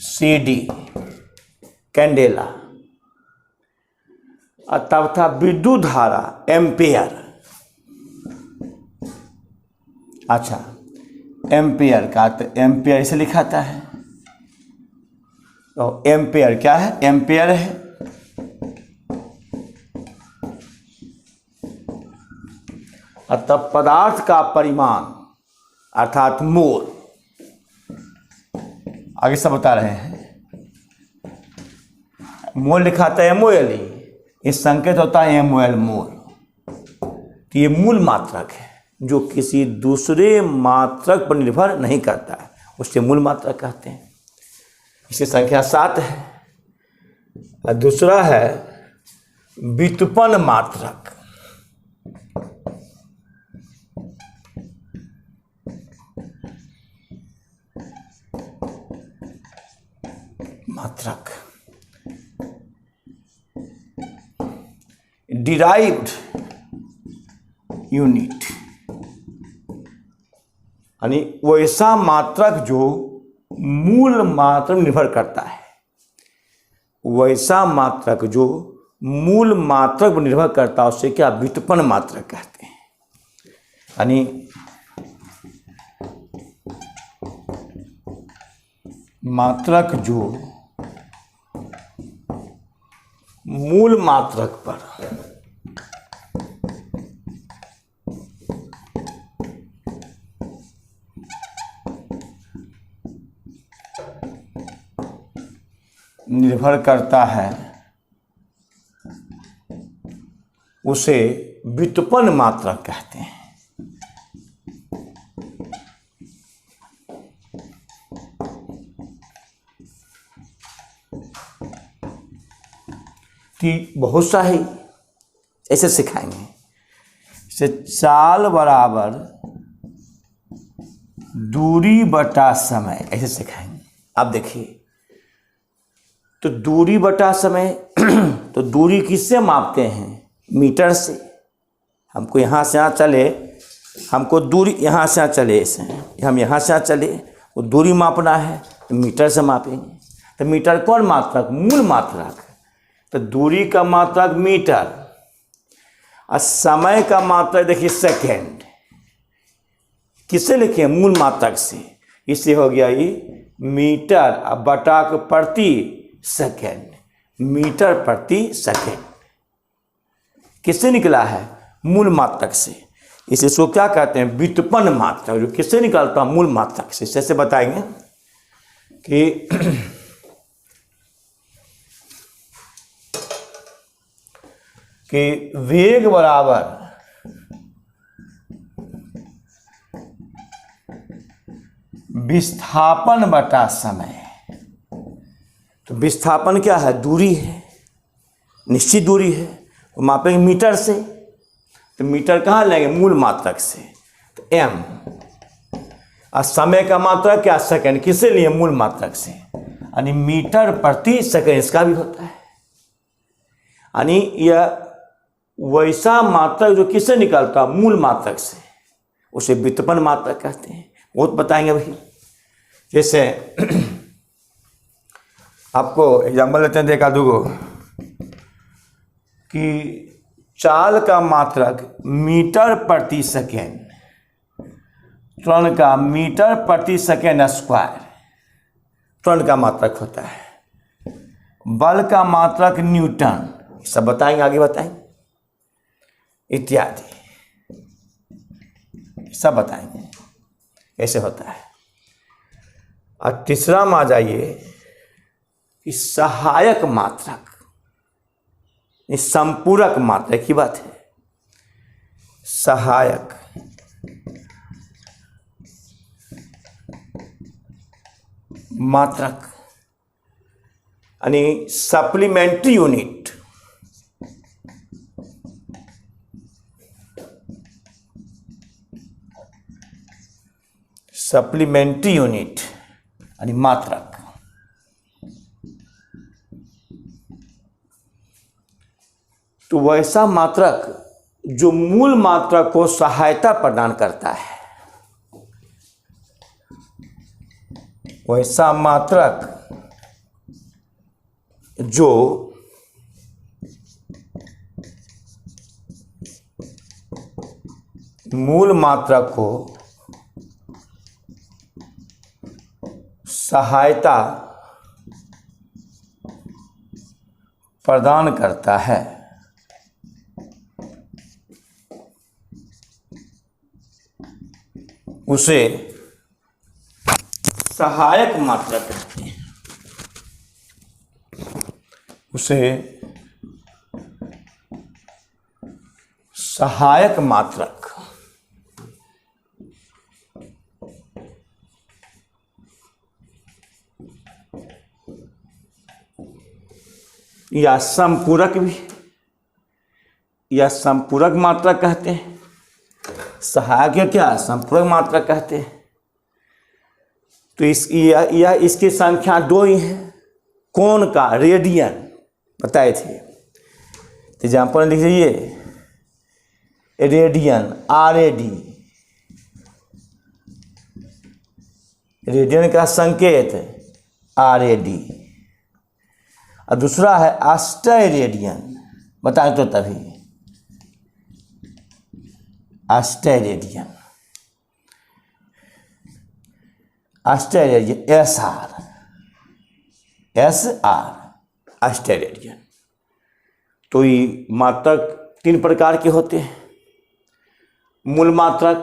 [SPEAKER 1] CD, कैंडेला। और तब था विद्युत धारा, एम्पियर। अच्छा, एम्पियर का तो एम्पियर इसे लिखाता है, तो एम्पियर क्या है, एम्पियर है। और तब पदार्थ का परिमाण अर्थात मोल, आगे सब बता रहे हैं, मोल लिखाता है MOL, इस संकेत होता है MOL, मोल। तो ये मूल मात्रक है जो किसी दूसरे मात्रक पर निर्भर नहीं करता है, उससे मूल मात्रक कहते हैं। इसकी संख्या 7 है। और दूसरा है व्युत्पन्न मात्रक। मात्रक डिराइव्ड यूनिट, यानी वैसा मात्रक जो मूल मात्रक निर्भर करता है, वैसा मात्रक जो मूल मात्रक पर निर्भर करता है, उससे क्या व्युत्पन्न मात्रक कहते हैं। यानी मात्रक जो मूल मात्रक पर निर्भर करता है, उसे व्युत्पन्न मात्रक कहते हैं। कि बहुत सा है, ऐसे सिखाएंगे। जैसे चाल बराबर दूरी बटा समय, ऐसे सिखाएंगे। अब देखिए, तो दूरी बटा समय तो दूरी किससे मापते हैं, मीटर से। हमको यहाँ से यहाँ चले, हमको दूरी यहाँ से यहाँ चले, ऐसे हम यहाँ से यहाँ चले, वो दूरी मापना है तो मीटर से मापेंगे। तो मीटर कौन मात्रक, मूल मात्रक। तो दूरी का मात्रक मीटर और समय का मात्रक देखिए सेकेंड। किससे लिखे, मूल मात्रक से। इससे हो गया ये मीटर और बटा को प्रति सेकेंड, मीटर प्रति सेकेंड। किससे निकला है, मूल मात्रक से। इसको क्या कहते हैं, व्युत्पन्न मात्रक, जो किससे निकलता है, मूल मात्रक से। जैसे बताएंगे कि वेग बराबर विस्थापन बटा समय। तो विस्थापन क्या है, दूरी है, निश्चित दूरी है, वो मापेंगे मीटर से। तो मीटर कहाँ लेंगे, मूल मात्रक से, तो m। और समय का मात्रक क्या, सेकंड। किससे लिए, मूल मात्रक से, यानी मीटर प्रति सेकंड इसका भी होता है। यानी यह वैसा मात्रक जो किससे निकलता, मूल मात्रक से, उसे व्युत्पन्न मात्रक कहते हैं। वो तो बताएंगे भाई। जैसे आपको एग्जाम्पल लेते हैं, देखा दूगो कि चाल का मात्रक मीटर प्रति सेकेंड, त्वरण का मीटर प्रति सेकेंड स्क्वायर, त्वरण का मात्रक होता है। बल का मात्रक न्यूटन, सब बताएंगे, आगे बताएंगे, इत्यादि। सब बताएंगे कैसे होता है। और तीसरा में आ जाइए कि सहायक मात्रक, ये संपूरक मात्रक की बात है। सहायक मात्रक यानी सप्लीमेंट्री यूनिट। सप्लीमेंट्री यूनिट यानी मात्रक। तो वैसा मात्रक जो मूल मात्रक को सहायता प्रदान करता है, वैसा मात्रक जो मूल मात्रक को सहायता प्रदान करता है, उसे सहायक मात्रक कहते हैं। उसे सहायक मात्रक या संपूरक भी या संपूरक मात्रक कहते हैं। सहायक या क्या संपूरक मात्रक कहते हैं। तो इसकी संख्या 2 ही है। कोण का रेडियन बताए थे, तो एग्जाम्पल लिख लीजिए, रेडियन RAD, रेडियन का संकेत RAD। और दूसरा है अस्टेरेडियन, बताएं तो तभी, अस्टेरेडियन, अस्टेरेडियन SR अस्टेरेडियन। तो ये मात्रक 3 प्रकार के होते हैं, मूल मात्रक,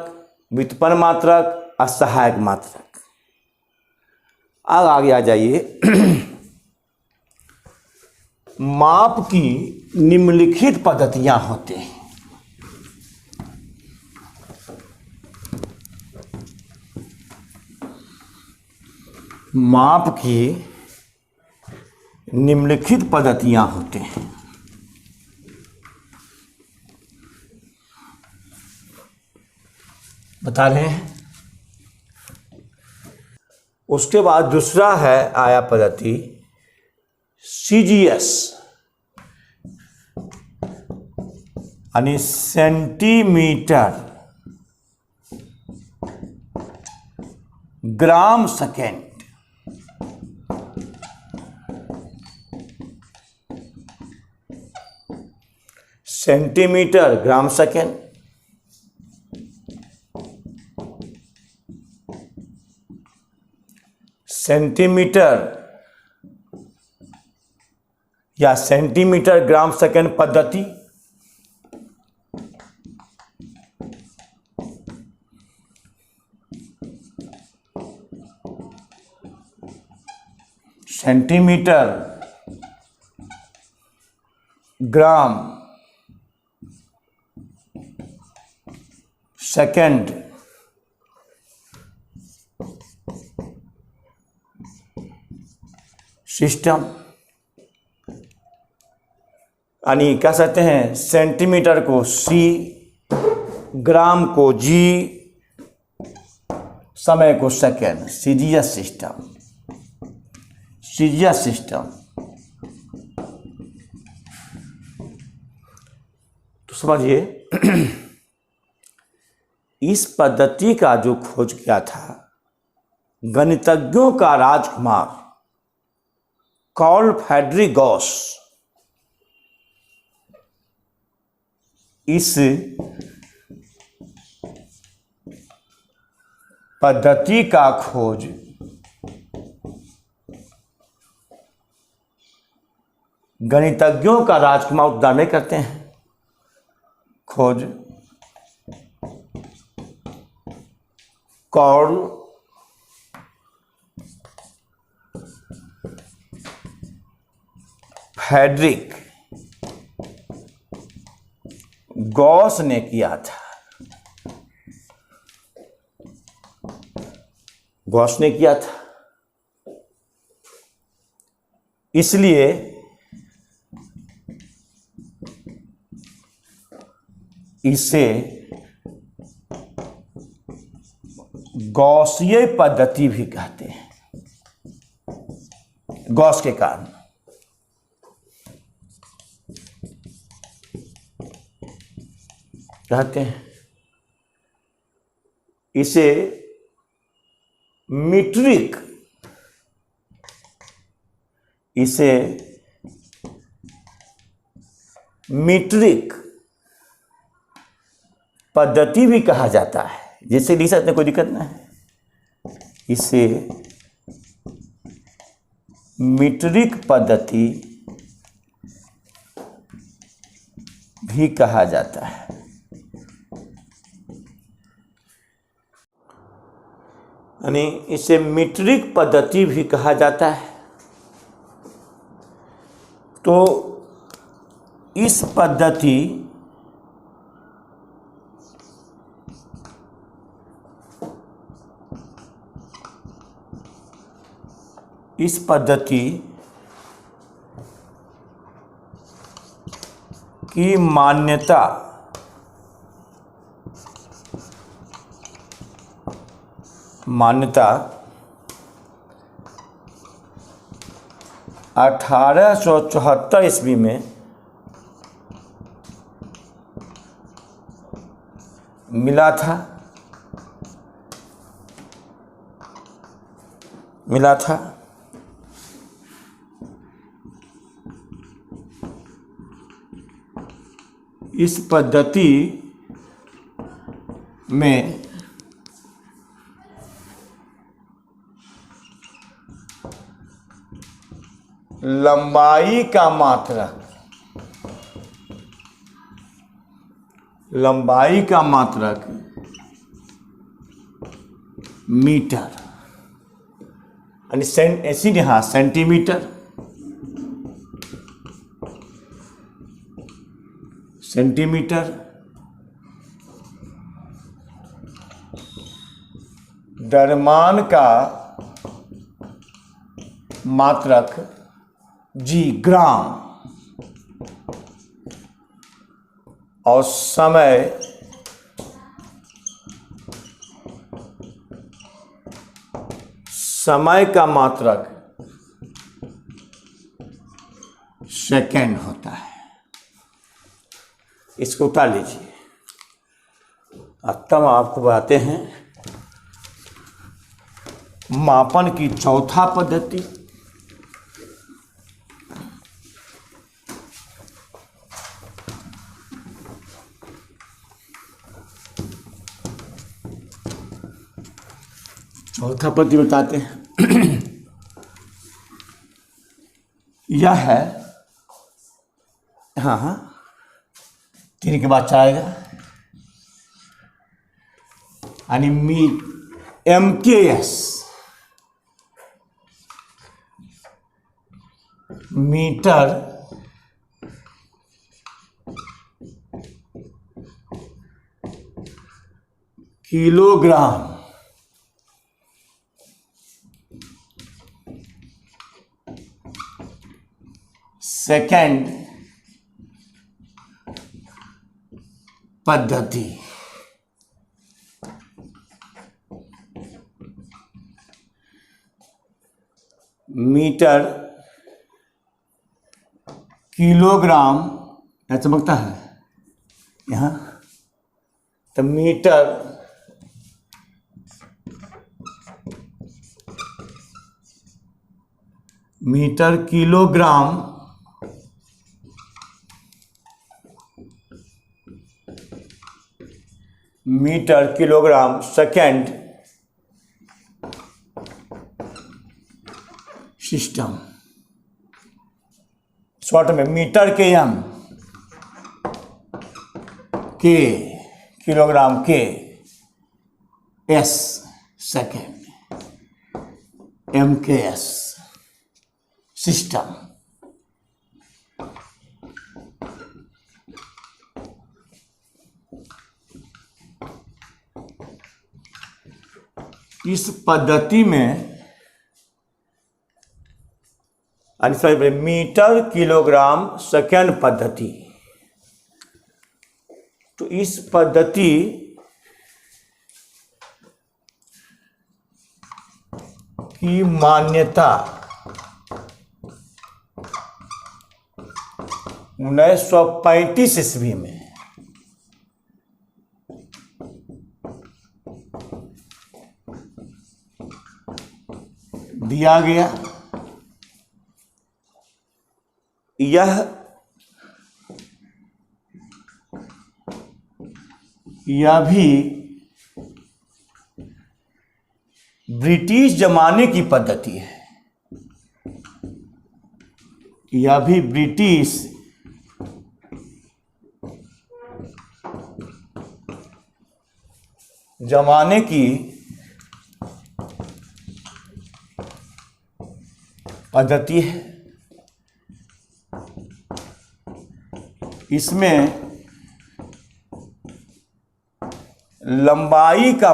[SPEAKER 1] व्युत्पन्न मात्रक और सहायक मात्रक। अब आगे आ जाइए। माप की निम्नलिखित पद्धतियां होती हैं। माप की निम्नलिखित पद्धतियां होती हैं। बता रहे हैं। उसके बाद दूसरा है आया पद्धति CGS यानी centimetre gram second. Centimetre gram second. Centimetre या सेंटीमीटर ग्राम सेकेंड पद्धति सेंटीमीटर ग्राम सेकेंड सिस्टम, यानी कह सकते हैं सेंटीमीटर को C, ग्राम को G, समय को second. CGS system, CGS system. तो समझिए, इस पद्धति का जो खोज किया था गणितज्ञों का राजकुमार कार्ल फ्रेडरिक गॉस, इस पद्धति का खोज गणितज्ञों का राजकुमार उद्धार में करते हैं। खोज कॉर्ल फ्रेडरिक गॉस ने किया था। गॉस ने किया था, इसलिए इसे गॉसीय पद्धति भी कहते हैं। गॉस के कारण कहते हैं। इसे मीट्रिक पद्धति भी कहा जाता है। जिससे लिख सकते, कोई दिक्कत ना है। इसे मीट्रिक पद्धति भी कहा जाता है। यानी इसे मीट्रिक पद्धति भी कहा जाता है। तो इस पद्धति की मान्यता मान्यता 1874 ईस्वी में मिला था। इस पद्धति में लंबाई का मात्रक मीटर, यानी ऐसी हाँ सेंटीमीटर, द्रव्यमान का मात्रक जी ग्राम, और समय का मात्रक सेकंड होता है। इसको उतार लीजिए। अब तब आपको बताते हैं मापन की चौथा पद्धति। चौथा पद्धति बताते हैं। यह है, हाँ 3 के बाद आएगा, यानी MKS, मीटर किलोग्राम सेकंड पद्धति। मीटर किलोग्राम ऐसा चमकता है यहाँ, तो metre kilogram second system. Short में मीटर के एम के किलोग्राम के एस सेकेंड, MKS सिस्टम। इस पद्धति में मीटर किलोग्राम सेकेंड पद्धति, तो इस पद्धति की मान्यता 1935 ईस्वी में दिया गया। यह भी ब्रिटिश जमाने की पद्धति है। यह भी ब्रिटिश जमाने की पद्धति है। इसमें लंबाई का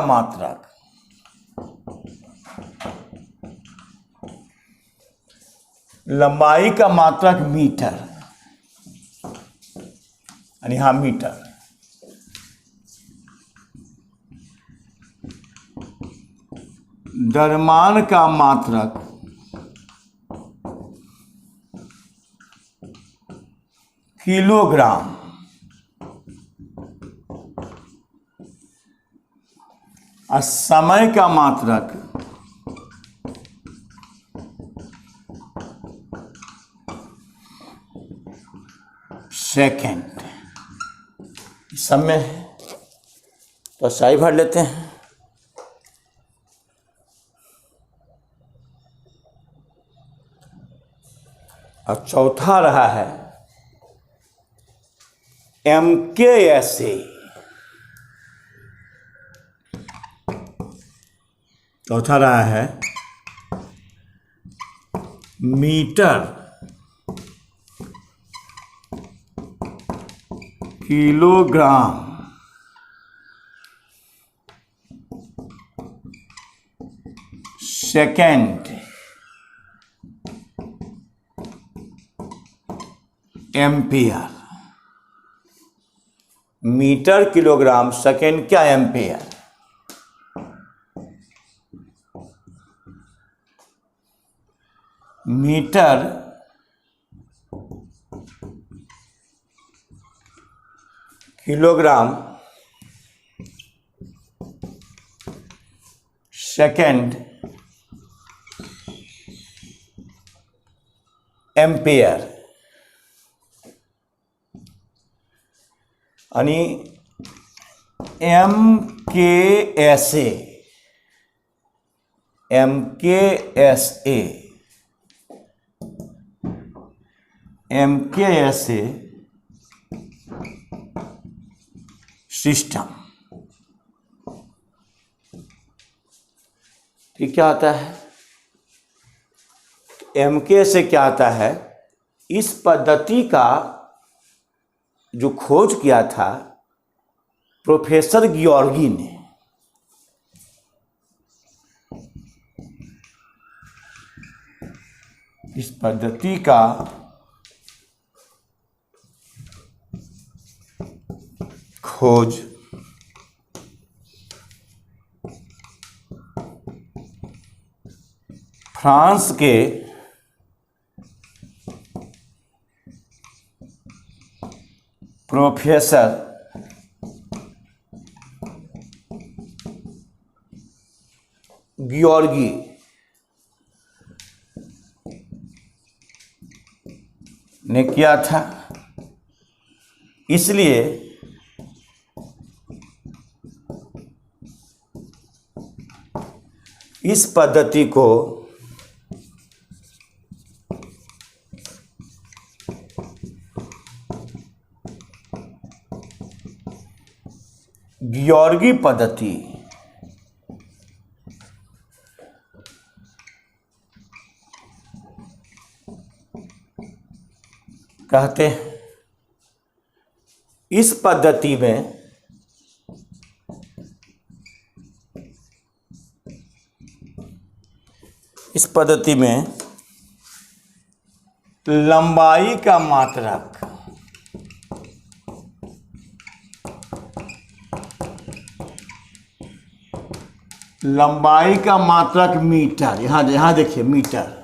[SPEAKER 1] मात्रक मीटर, यानी हाँ मीटर, द्रव्यमान का मात्रक किलोग्राम, और समय का मात्रक सेकेंड। समय है तो शाही भर लेते हैं। और चौथा रहा है MKSA। चौथा रहा है metre kilogram second ampere. Metre kilogram second क्या ampere. Metre kilogram second ampere, यानी MKSA सिस्टम। ठीक क्या आता है MKSA क्या आता है। इस पद्धति का जो खोज किया था प्रोफेसर गियोर्गी ने। इस पद्धति का खोज फ्रांस के प्रोफेसर गियोर्गी ने किया था। इसलिए इस पद्धति को गियोर्गी पद्धति कहते हैं। इस पद्धति में लंबाई का मात्रक मीटर, यहां देखिए मीटर,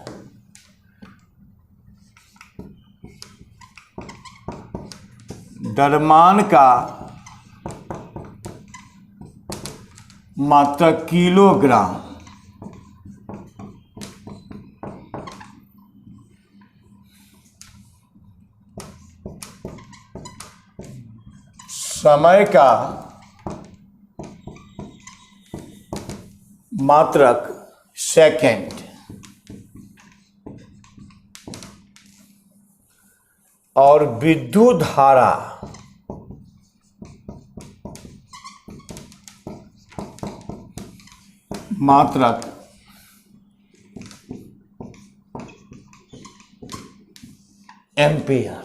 [SPEAKER 1] द्रव्यमान का मात्रक किलोग्राम, समय का मात्रक सेकंड, और विद्युत धारा मात्रक एम्पेयर।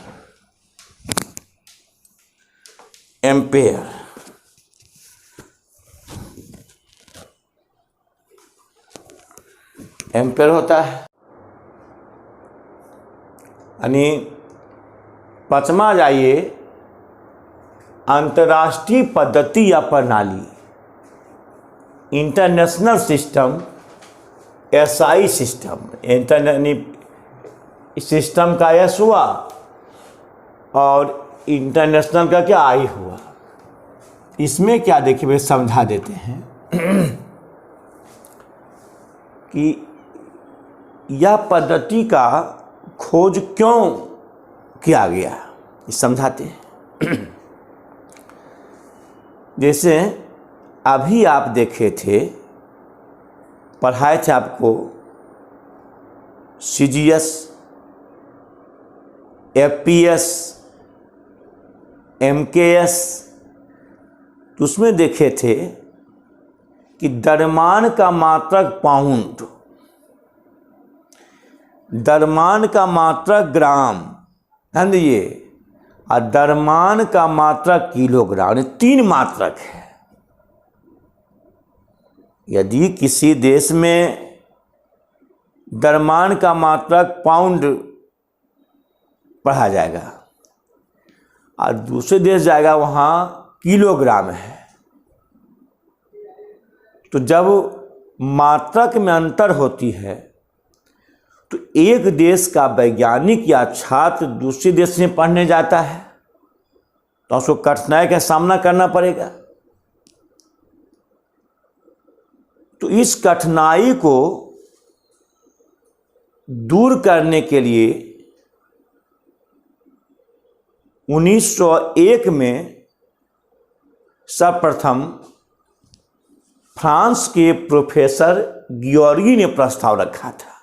[SPEAKER 1] एम्पेयर होता है। यानी पांचवा जाइए, अंतर्राष्ट्रीय पद्धति या प्रणाली, international system, SI system. System का एस हुआ और इंटरनेशनल का क्या आई हुआ। इसमें क्या देखिए, वे समझा देते हैं कि यह पद्धति का खोज क्यों किया गया, समझाते हैं। जैसे अभी आप देखे थे, पढ़ाए थे आपको सीजीएस, एफपीएस, एमकेएस, तो उसमें देखे थे कि द्रव्यमान का मात्रक पाउंड, द्रव्यमान का मात्रक ग्राम, समझिए, और द्रव्यमान का मात्रक किलोग्राम, 3 मात्रक है। यदि किसी देश में द्रव्यमान का मात्रक पाउंड पढ़ा जाएगा और दूसरे देश जाएगा वहाँ किलोग्राम है, तो जब मात्रक में अंतर होती है तो एक देश का वैज्ञानिक या छात्र दूसरे देश में पढ़ने जाता है तो उसको कठिनाई का सामना करना पड़ेगा। तो इस कठिनाई को दूर करने के लिए 1901 में सर्वप्रथम फ्रांस के प्रोफेसर गियोर्गी ने प्रस्ताव रखा था।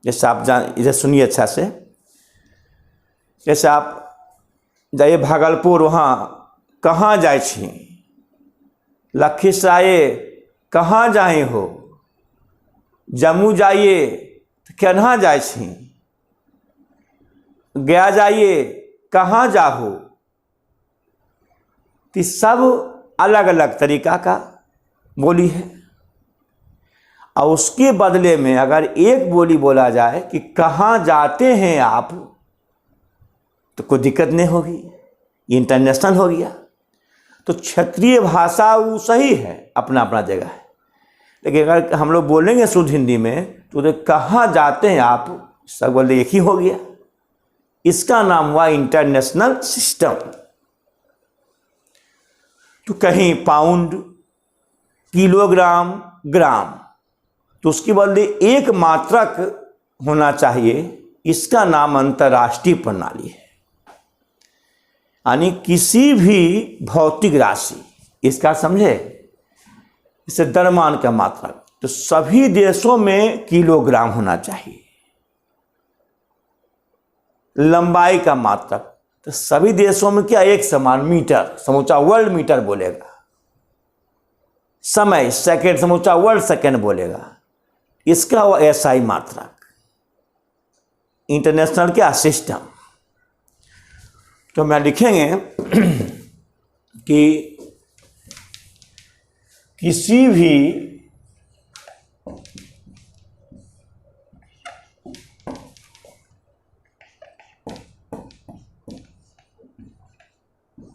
[SPEAKER 1] जैसे आप इधर सुनिए अच्छा से, जैसे आप जाइए भागलपुर, वहाँ कहाँ जाए छी, लखीसराय कहाँ जाए हो, जम्मू जाइए तो केना जाए छी, गया जाइए कहाँ जाहो, तो सब अलग अलग तरीका का बोली है। और उसके बदले में अगर एक बोली बोला जाए कि कहाँ जाते हैं आप, तो कोई दिक्कत नहीं होगी, इंटरनेशनल हो गया। तो क्षेत्रीय भाषा वो सही है, अपना अपना जगह है, लेकिन अगर हम लोग बोलेंगे शुद्ध हिंदी में तो कहाँ जाते हैं आप, सब बोले एक ही हो गया। इसका नाम हुआ इंटरनेशनल सिस्टम। तो कहीं पाउंड, किलोग्राम, ग्राम, तो उसके बदले एक मात्रक होना चाहिए। इसका नाम अंतर्राष्ट्रीय प्रणाली है। यानी किसी भी भौतिक राशि, इसका समझे, इसे द्रव्यमान का मात्रक, तो सभी देशों में किलोग्राम होना चाहिए। लंबाई का मात्रक, तो सभी देशों में क्या एक समान मीटर, समूचा वर्ल्ड मीटर बोलेगा। समय सेकंड, समूचा वर्ल्ड सेकंड बोलेगा। इसका वो एसआई मात्रक, इंटरनेशनल क्या सिस्टम। तो मैं लिखेंगे कि किसी भी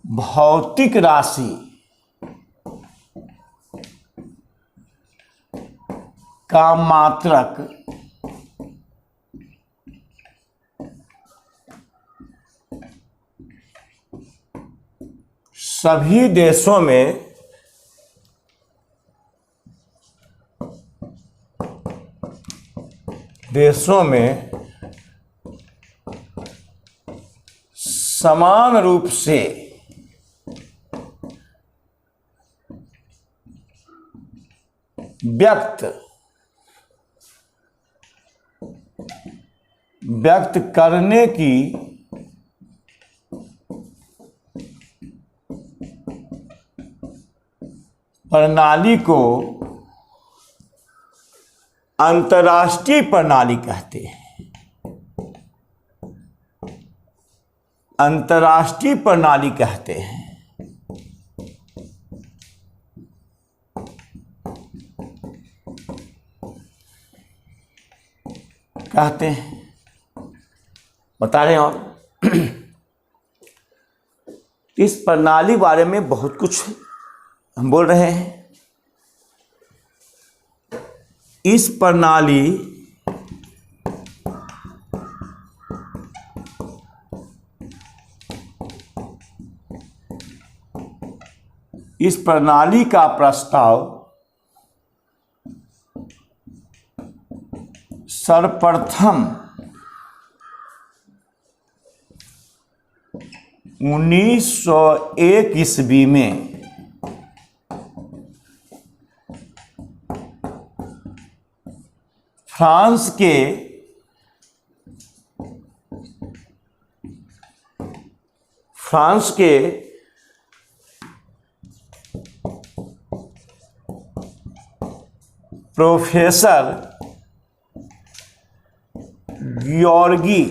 [SPEAKER 1] भौतिक राशि का मात्रक सभी देशों में समान रूप से व्यक्त करने की प्रणाली को अंतर्राष्ट्रीय प्रणाली कहते हैं। अंतर्राष्ट्रीय प्रणाली कहते हैं। बता रहे हैं। और इस प्रणाली बारे में बहुत कुछ हम बोल रहे हैं। इस प्रणाली का प्रस्ताव सर्वप्रथम 1901 ईस्वी में फ्रांस के प्रोफेसर गियोर्गी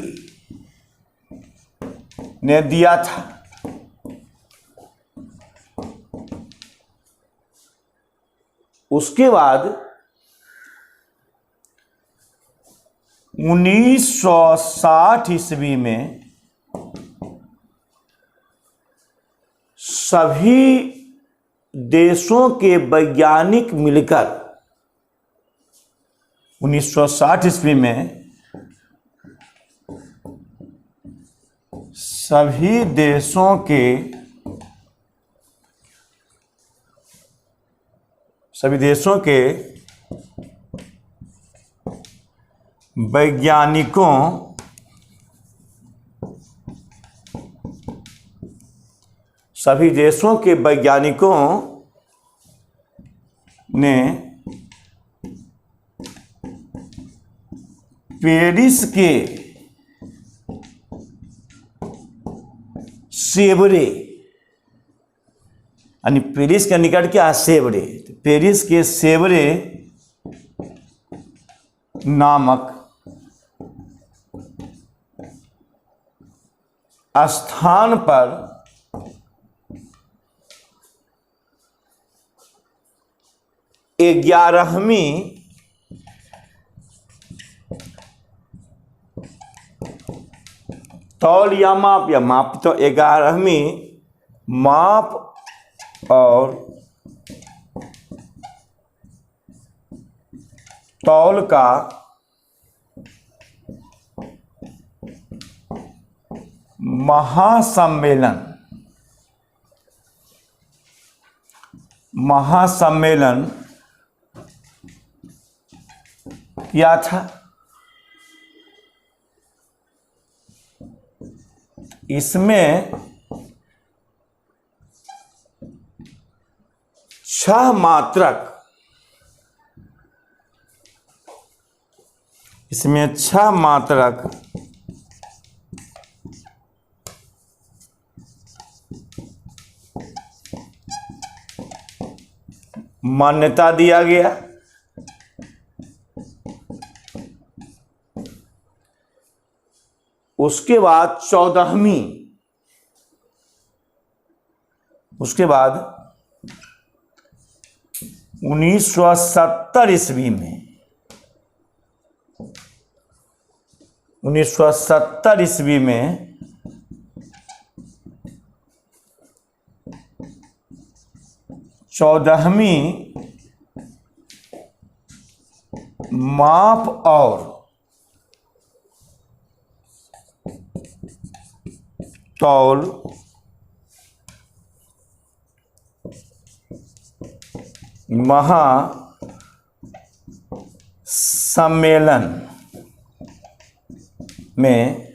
[SPEAKER 1] ने दिया था। उसके बाद 1960 ईस्वी में सभी देशों के वैज्ञानिक मिलकर 1960 ईस्वी में सभी देशों के वैज्ञानिकों ने पेरिस के सेवरे, यानी पेरिस के निकट क्या है? सेवरे। तो पेरिस के सेवरे नामक स्थान पर ग्यारहवीं तौल या माप तो 11वीं माप और तौल का महासम्मेलन किया था। इसमें 6 मात्रक मान्यता दिया गया। उसके बाद 14वीं उसके बाद 1970 ईस्वी में 1970 ईस्वी में चौदहवीं माप और तौल महासम्मेलन में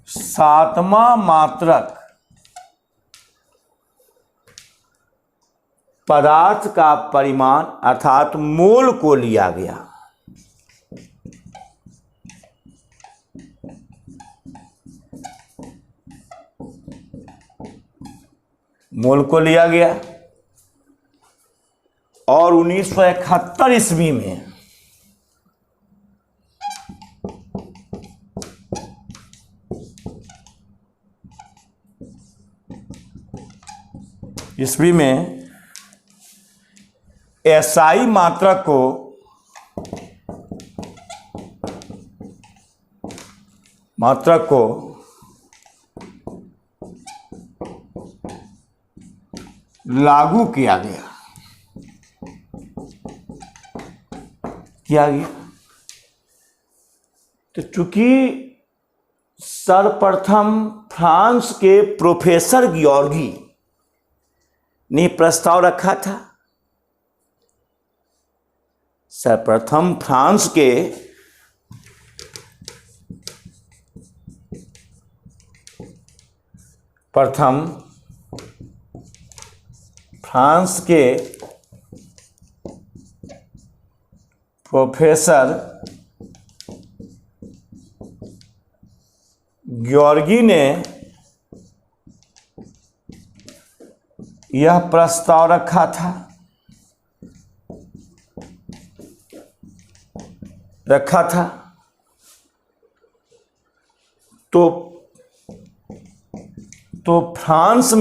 [SPEAKER 1] सातवां मात्रक पदार्थ का परिमाण अर्थात मोल को लिया गया। मोल को लिया गया और 1971 ईस्वी में एसआई मात्रक को लागू किया गया तो चूंकि सर्वप्रथम फ्रांस के प्रोफेसर ग्योर्गी ने प्रस्ताव रखा था, सर्वप्रथम फ्रांस के प्रोफेसर ग्योर्गी ने यह प्रस्ताव रखा था तो फ्रांस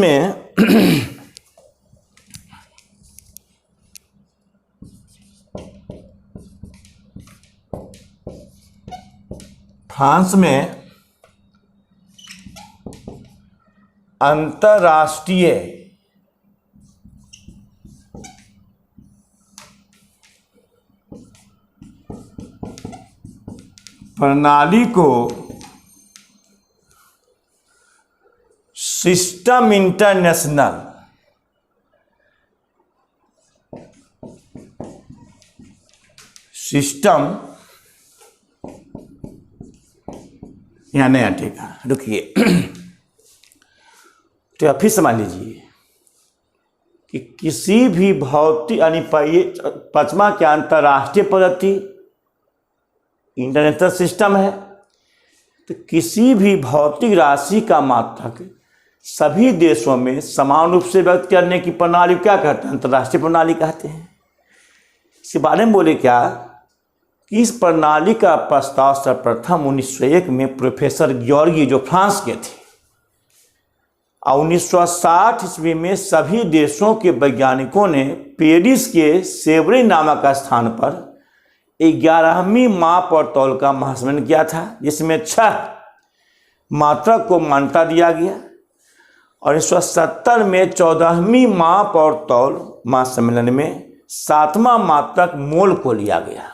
[SPEAKER 1] में अंतर्राष्ट्रीय प्रणाली को सिस्टम इंटरनेशनल यहाँ नहीं हटेगा, रुकिए। तो फिर समझ लीजिए कि किसी भी भौतिक यानी पांचवा क्या अंतर्राष्ट्रीय पद्धति इंटरनेशनल सिस्टम है, तो किसी भी भौतिक राशि का मात्रक सभी देशों में समान रूप से व्यक्त करने की प्रणाली क्या कहते हैं? अंतर्राष्ट्रीय प्रणाली कहते हैं। इसके बारे में बोले क्या कि इस प्रणाली का प्रस्ताव सर्वप्रथम 1901 में प्रोफेसर ग्योर्गी जो फ्रांस के थे और 1960 ईस्वी में सभी देशों के वैज्ञानिकों ने पेरिस के सेवरे नामक स्थान पर 11वीं माप और तौल का महासम्मेलन किया था, जिसमें 6 मात्रक को मान्यता दिया गया और 1970 में 14वीं माप और तौल महासम्मेलन में 7वां मात्रक मोल को लिया गया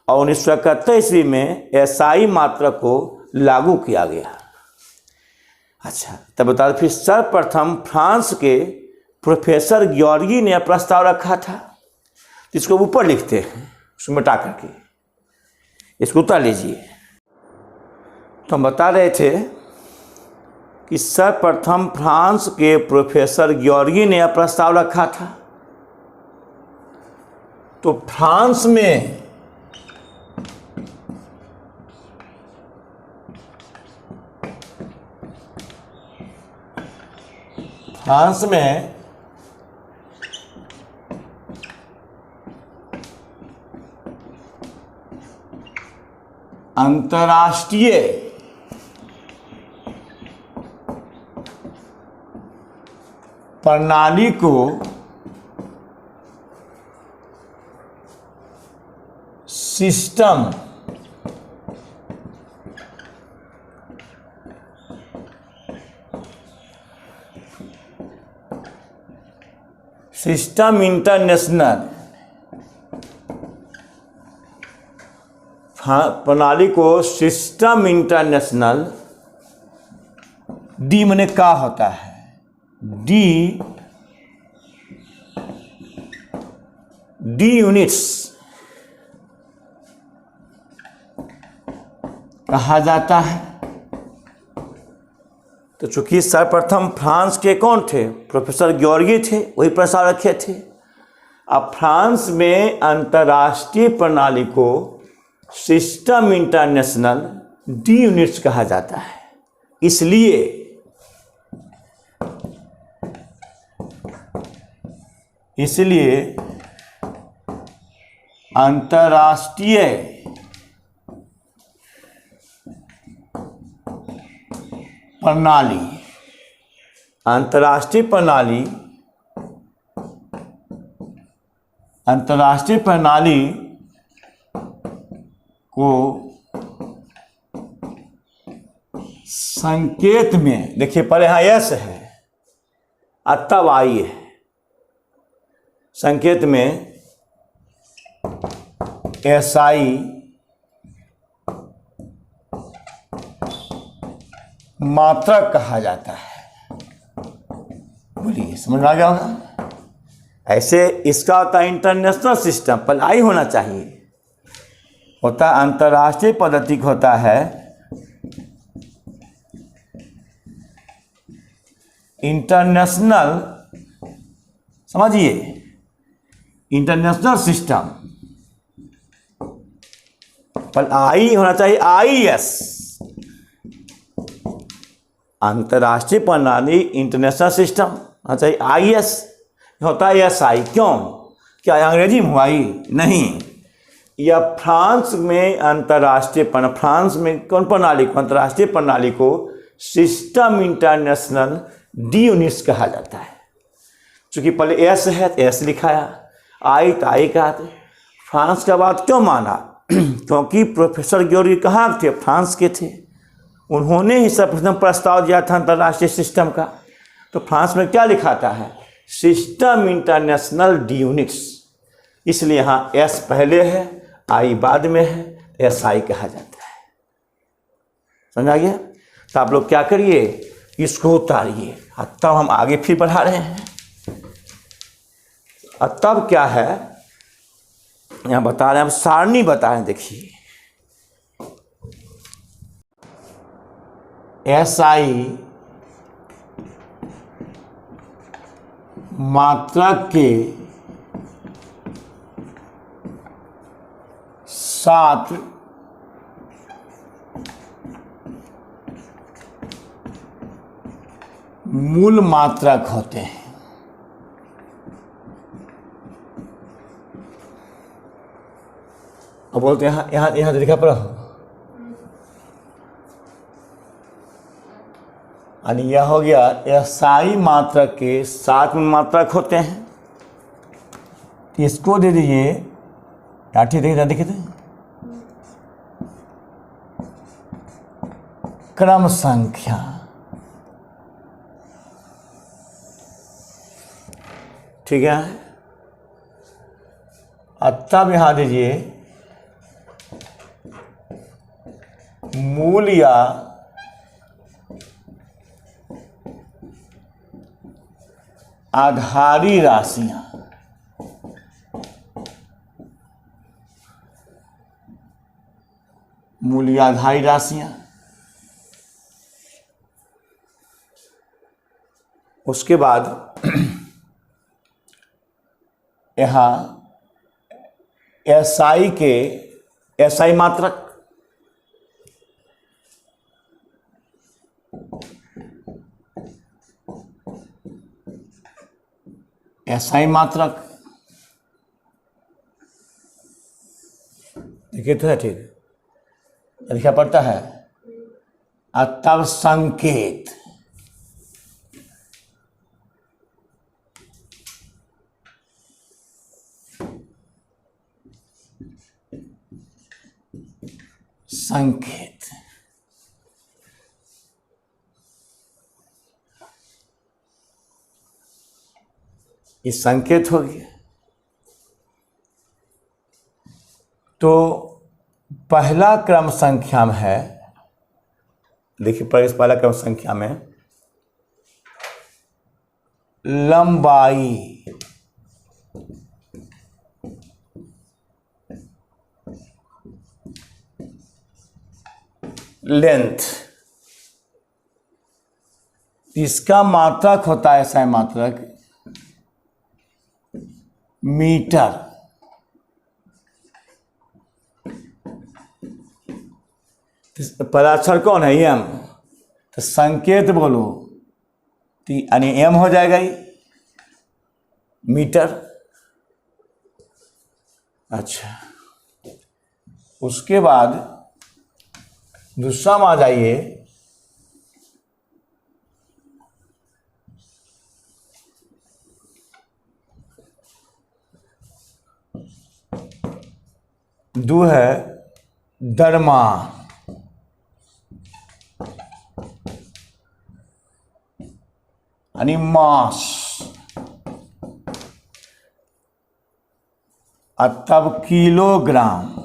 [SPEAKER 1] और 1971 ईस्वी में एसआई मात्रक को लागू किया गया। अच्छा, तब बता फिर सर्वप्रथम फ्रांस के प्रोफेसर ग्योर्गी ने प्रस्ताव रखा था, इसको ऊपर लिखते हैं, उसको मिटा करके इसको उतार लीजिए। तो हम बता रहे थे कि सर्वप्रथम फ्रांस के प्रोफेसर ग्योर्गी ने प्रस्ताव रखा था। तो फ्रांस में अंतर्राष्ट्रीय प्रणाली को सिस्टम इंटरनेशनल प्रणाली को सिस्टम इंटरनेशनल डी मैंने का होता है, डी यूनिट्स कहा जाता है। तो चूंकि सर्वप्रथम फ्रांस के कौन थे, प्रोफेसर ग्योर्गी थे, वही प्रस्ताव रखे थे। अब फ्रांस में अंतर्राष्ट्रीय प्रणाली को सिस्टम इंटरनेशनल डी यूनिट्स कहा जाता है। इसलिए अंतर्राष्ट्रीय प्रणाली को संकेत में, देखिए पहले यहां एस है और तब आई है, संकेत में एसआई मात्रक कहा जाता है। बोलिए समझ में आ गया होगा। ऐसे इसका होता है इंटरनेशनल सिस्टम, पर आई होना चाहिए, होता अंतर्राष्ट्रीय पद्धति होता है इंटरनेशनल, समझिए इंटरनेशनल सिस्टम, पर आई होना चाहिए आईएस, अंतर्राष्ट्रीय प्रणाली इंटरनेशनल सिस्टम होना चाहिए आईएस, होता है एसआई। क्यों, क्या अंग्रेजी में हुआ ही नहीं, या फ्रांस में फ्रांस में कौन प्रणाली को, अंतर्राष्ट्रीय प्रणाली को सिस्टम इंटरनेशनल डी यूनिट्स कहा जाता है। चूंकि पहले एस है तो एस लिखाया, आई तो आई कहा। फ्रांस का बात क्यों माना, क्योंकि प्रोफेसर ग्योर्गी कहाँ थे, फ्रांस के थे, उन्होंने ही सर्वप्रथम प्रस्ताव दिया था अंतर्राष्ट्रीय सिस्टम का। तो फ्रांस में क्या लिखाता है, सिस्टम इंटरनेशनल डी यूनिट्स, इसलिए यहाँ एस पहले है आई बाद में है, एस आई कहा जाता है। समझ आ गया। तो आप लोग क्या करिए, इसको उतारिए, तब हम आगे फिर बढ़ा रहे हैं। और तब क्या है यहाँ बता रहे हैं, हम सारणी बता रहे हैं। देखिए एसआई मात्रक के साथ मूल मात्रक होते हैं। अब बोलते हैं यहाँ लिखा पड़ा हो, यानी यह हो गया एसआई मात्रक के साथ में मात्रक होते हैं। तो इसको दे दीजिए, ठीक देखिए थे क्रम संख्या, ठीक है। तब यहां दीजिए मूल या आधारी राशियां, मूल या आधारी राशियां। उसके बाद यहाँ एसआई के एसआई मात्रक, एसआई मात्रक देखिए तो है, ठीक लिखा पड़ता है। तब संकेत, संकेत। ये संकेत हो गया। तो पहला क्रम संख्या में है, देखिए पहला क्रम संख्या में लंबाई, लेंथ, इसका मात्रक होता है ऐसा मात्रक मीटर। पहला अक्षर कौन है? एम। तो संकेत बोलो तो यानी एम हो जाएगा ये मीटर। अच्छा, उसके बाद दूसरा में आ जाइए, दो है द्रव्यमान, यानी मास। और तब किलोग्राम।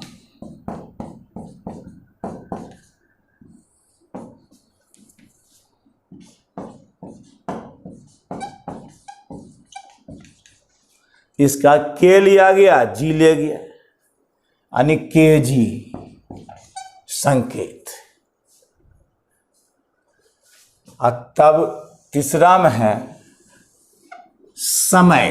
[SPEAKER 1] इसका के लिया गया, जी ले गया, यानी केजी संकेत। और तब तीसरा में है समय,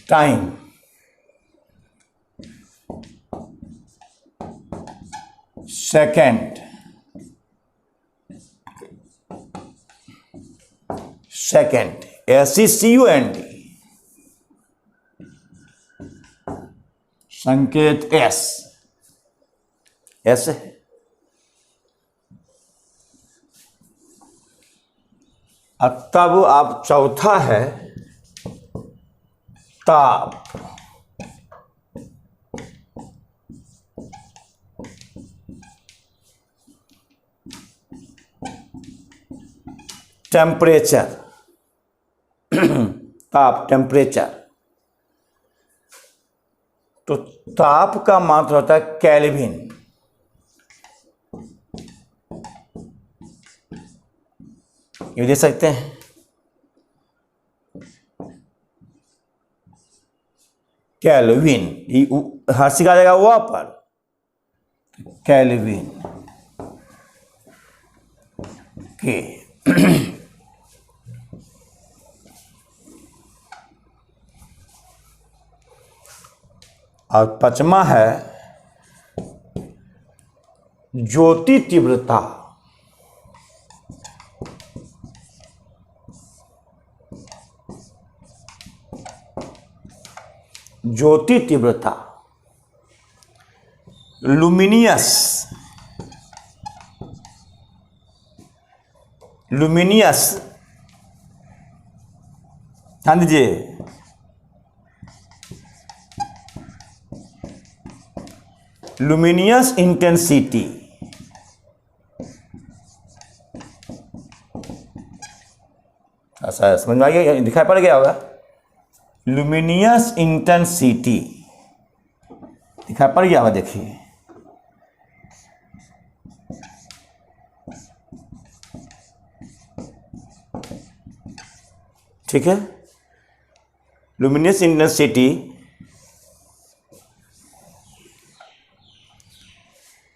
[SPEAKER 1] टाइम। सेकंड, सेकंड SECUND, संकेत एस, एस है। अब तब आप चौथा है ताप, टेम्परेचर, ताप टेम्परेचर। तो ताप का मात्रा होता है केल्विन। ये दे सकते हैं, केल्विन। हर सिखा देगा वहां पर केल्विन के। और पांचवा है ज्योति तीव्रता, ज्योति तीव्रता, लुमिनियस, लुमिनियस। ध्यान दीजिए, लुमिनियस इंटेंसिटी। ऐसा समझ में आ गया, दिखाई पड़ गया होगा। लुमिनियस इंटेंसिटी दिखाई पड़ गया होगा, देखिए। ठीक है, luminous intensity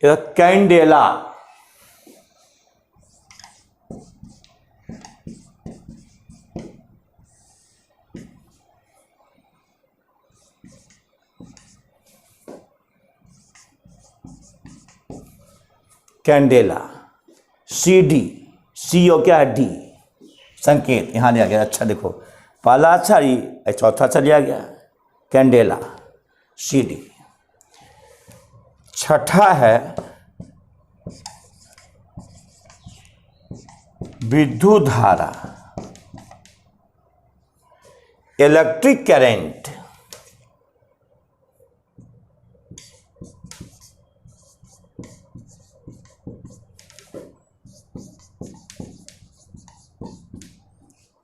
[SPEAKER 1] candela, candela. CD, CO क्या है? D संकेत यहां दिया गया। अच्छा देखो, पहला अक्षर ही चौथा अक्षर लिया गया, कैंडेला CD। छठा है विद्युत धारा, इलेक्ट्रिक करंट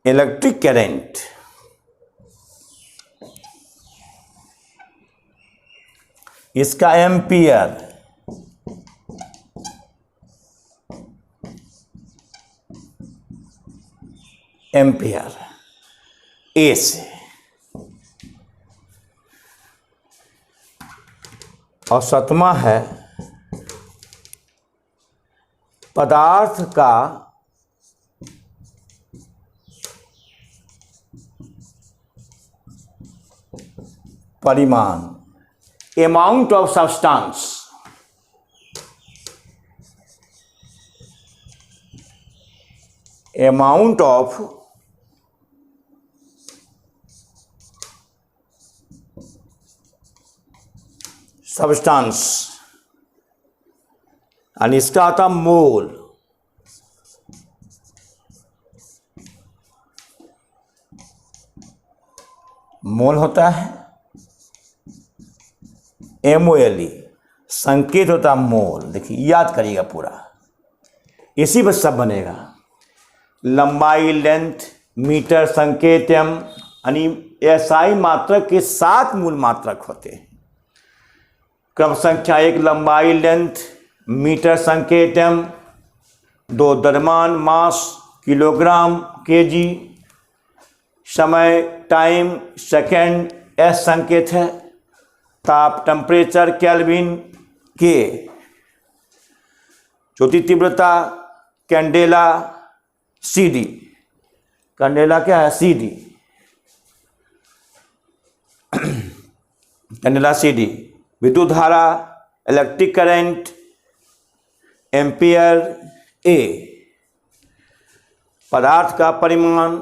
[SPEAKER 1] इलेक्ट्रिक करंट इसका एम्पियर एम्पियर ए से, और सातवां है पदार्थ का परिमाण, amount of substance, amount of substance, और इसका आता मोल। मोल होता है MOLE, संकेत होता है मोल। देखिए याद करिएगा पूरा, इसी पर सब बनेगा। लंबाई लेंथ, मीटर, संकेत एम, यानी SI मात्रक के 7 मूल मात्रक होते हैं। क्रम संख्या 1 लंबाई लेंथ, मीटर संकेत एम, 2 द्रव्यमान मास किलोग्राम केजी, समय टाइम सेकेंड S संकेत है, ताप टेम्परेचर केल्विन के, ज्योति तीव्रता कैंडेला CD, कैंडेला क्या है CD, कैंडेला CD, विद्युत धारा इलेक्ट्रिक करंट एम्पियर A, पदार्थ का परिमाण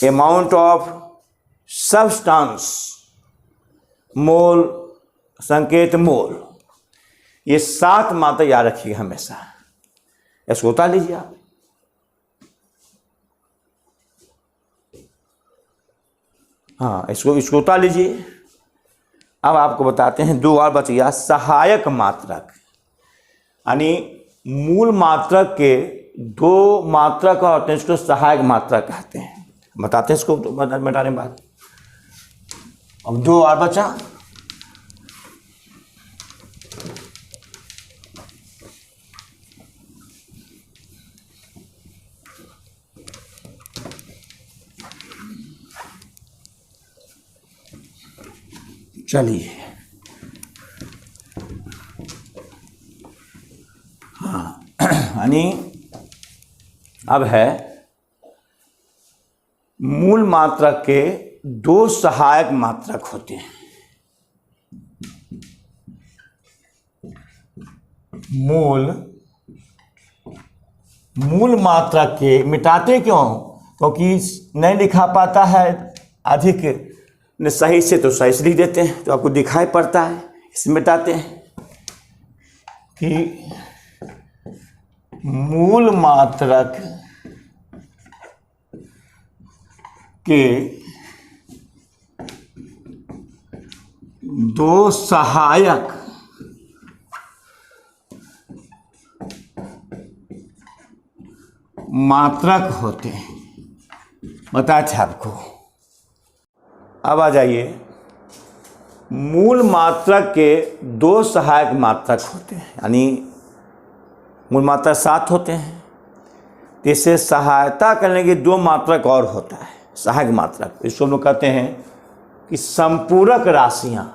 [SPEAKER 1] अमाउंट ऑफ सब्सटेंस, मोल संकेत मोल। ये 7 मात्रा याद रखिएगा हमेशा। इसको उतार लीजिए आप। हाँ, इसको उतार लीजिए। अब आपको बताते हैं 2 और बच गया, सहायक मात्रक, यानी मूल मात्रक के 2 मात्रक होते हैं, इसको सहायक मात्रक कहते हैं। बताते हैं इसको बताने के बाद। अब 2 और बचा, चलिए। हाँ, यानी अब है मूल मात्रक के 2 सहायक मात्रक होते हैं। मूल मात्रक के मिटाते क्यों? क्योंकि नहीं लिखा पाता है अधिक ने सही से, तो सही से लिख देते हैं, तो आपको दिखाई पड़ता है, इसमें मिटाते हैं कि मूल मात्रक के 2 सहायक मात्रक होते हैं। बताया था आपको। अब आ जाइए, मूल मात्रक के 2 सहायक मात्रक होते हैं, यानी मूल मात्रक 7 होते हैं, तो इससे सहायता करने के 2 मात्रक और होता है, सहायक मात्रक। इसको हम लोग कहते हैं कि संपूरक राशियां।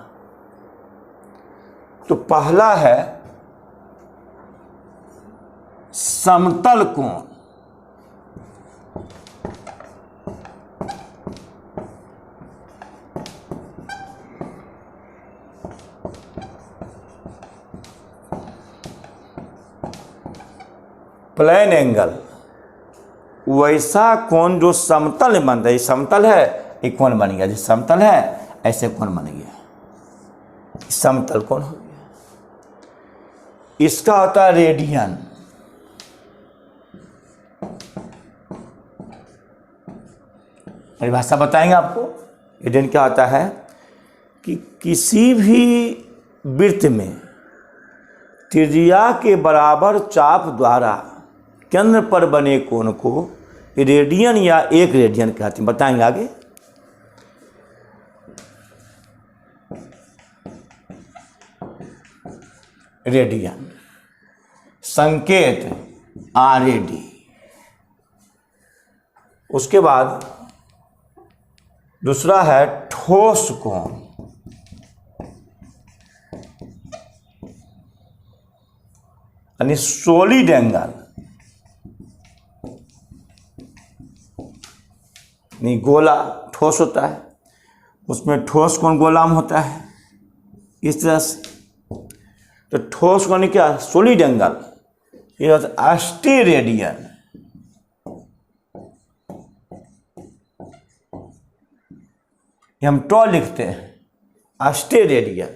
[SPEAKER 1] तो पहला है समतल कोण, प्लेन एंगल, वैसा कोण जो समतल में बन रहा है। समतल है, एक कोण बन गया, जो समतल है ऐसे कोण बन गया, समतल कोण हो गया। इसका होता है रेडियन। परिभाषा बताएंगे आपको। रेडियन क्या होता है कि किसी भी वृत्त में त्रिज्या के बराबर चाप द्वारा केंद्र पर बने कोण को रेडियन या एक रेडियन कहते हैं। बताएंगे आगे। रेडियन, संकेत RAD। उसके बाद दूसरा है ठोस कोण, यानी सॉलिड एंगल, नहीं गोला ठोस होता है, उसमें ठोस कोण गोला में होता है इस तरह से। तो ठोस कोण क्या, सॉलिड एंगल, ये होता है स्टेरेडियन। हम टॉ लिखते हैं, स्टेरेडियन,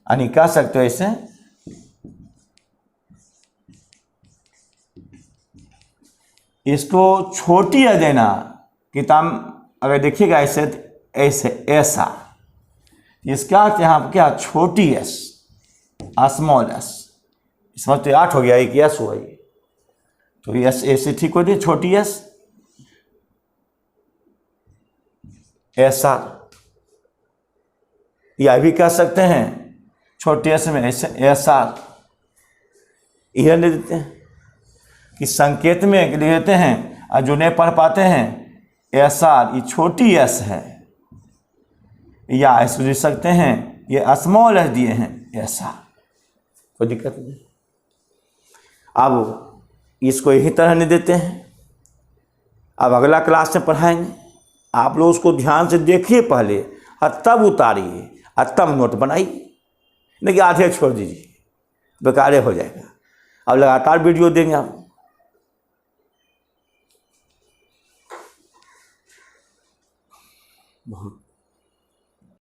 [SPEAKER 1] यानी कह सकते हो इसे इसको छोटी है देना। किताब अगर देखिएगा ऐसे ऐसे ऐसा, इसका अर्थ यहाँ क्या, छोटी एस, स्मॉल एस। इसमें तो 8 हो गया, एक एस हुआ ये, तो एस ऐसे ठीक हो गई, छोटी एस ऐसा। यह भी कह सकते हैं छोटे एस में ऐसे ऐसा। यह ले देते हैं कि संकेत में लिख देते हैं, और जो नहीं पढ़ पाते हैं ऐसा, ये छोटी एस है, या ऐसे लिख सकते हैं ये स्मॉल एस दिए हैं ऐसा, कोई दिक्कत नहीं। अब इसको यही तरह नहीं देते हैं। अब अगला क्लास में पढ़ाएंगे, आप लोग उसको ध्यान से देखिए पहले और तब उतारिए और तब नोट बनाइए, नहीं कि आधे छोड़ दीजिए, बेकारे हो जाएगा। अब लगातार वीडियो देंगे आप। बहुत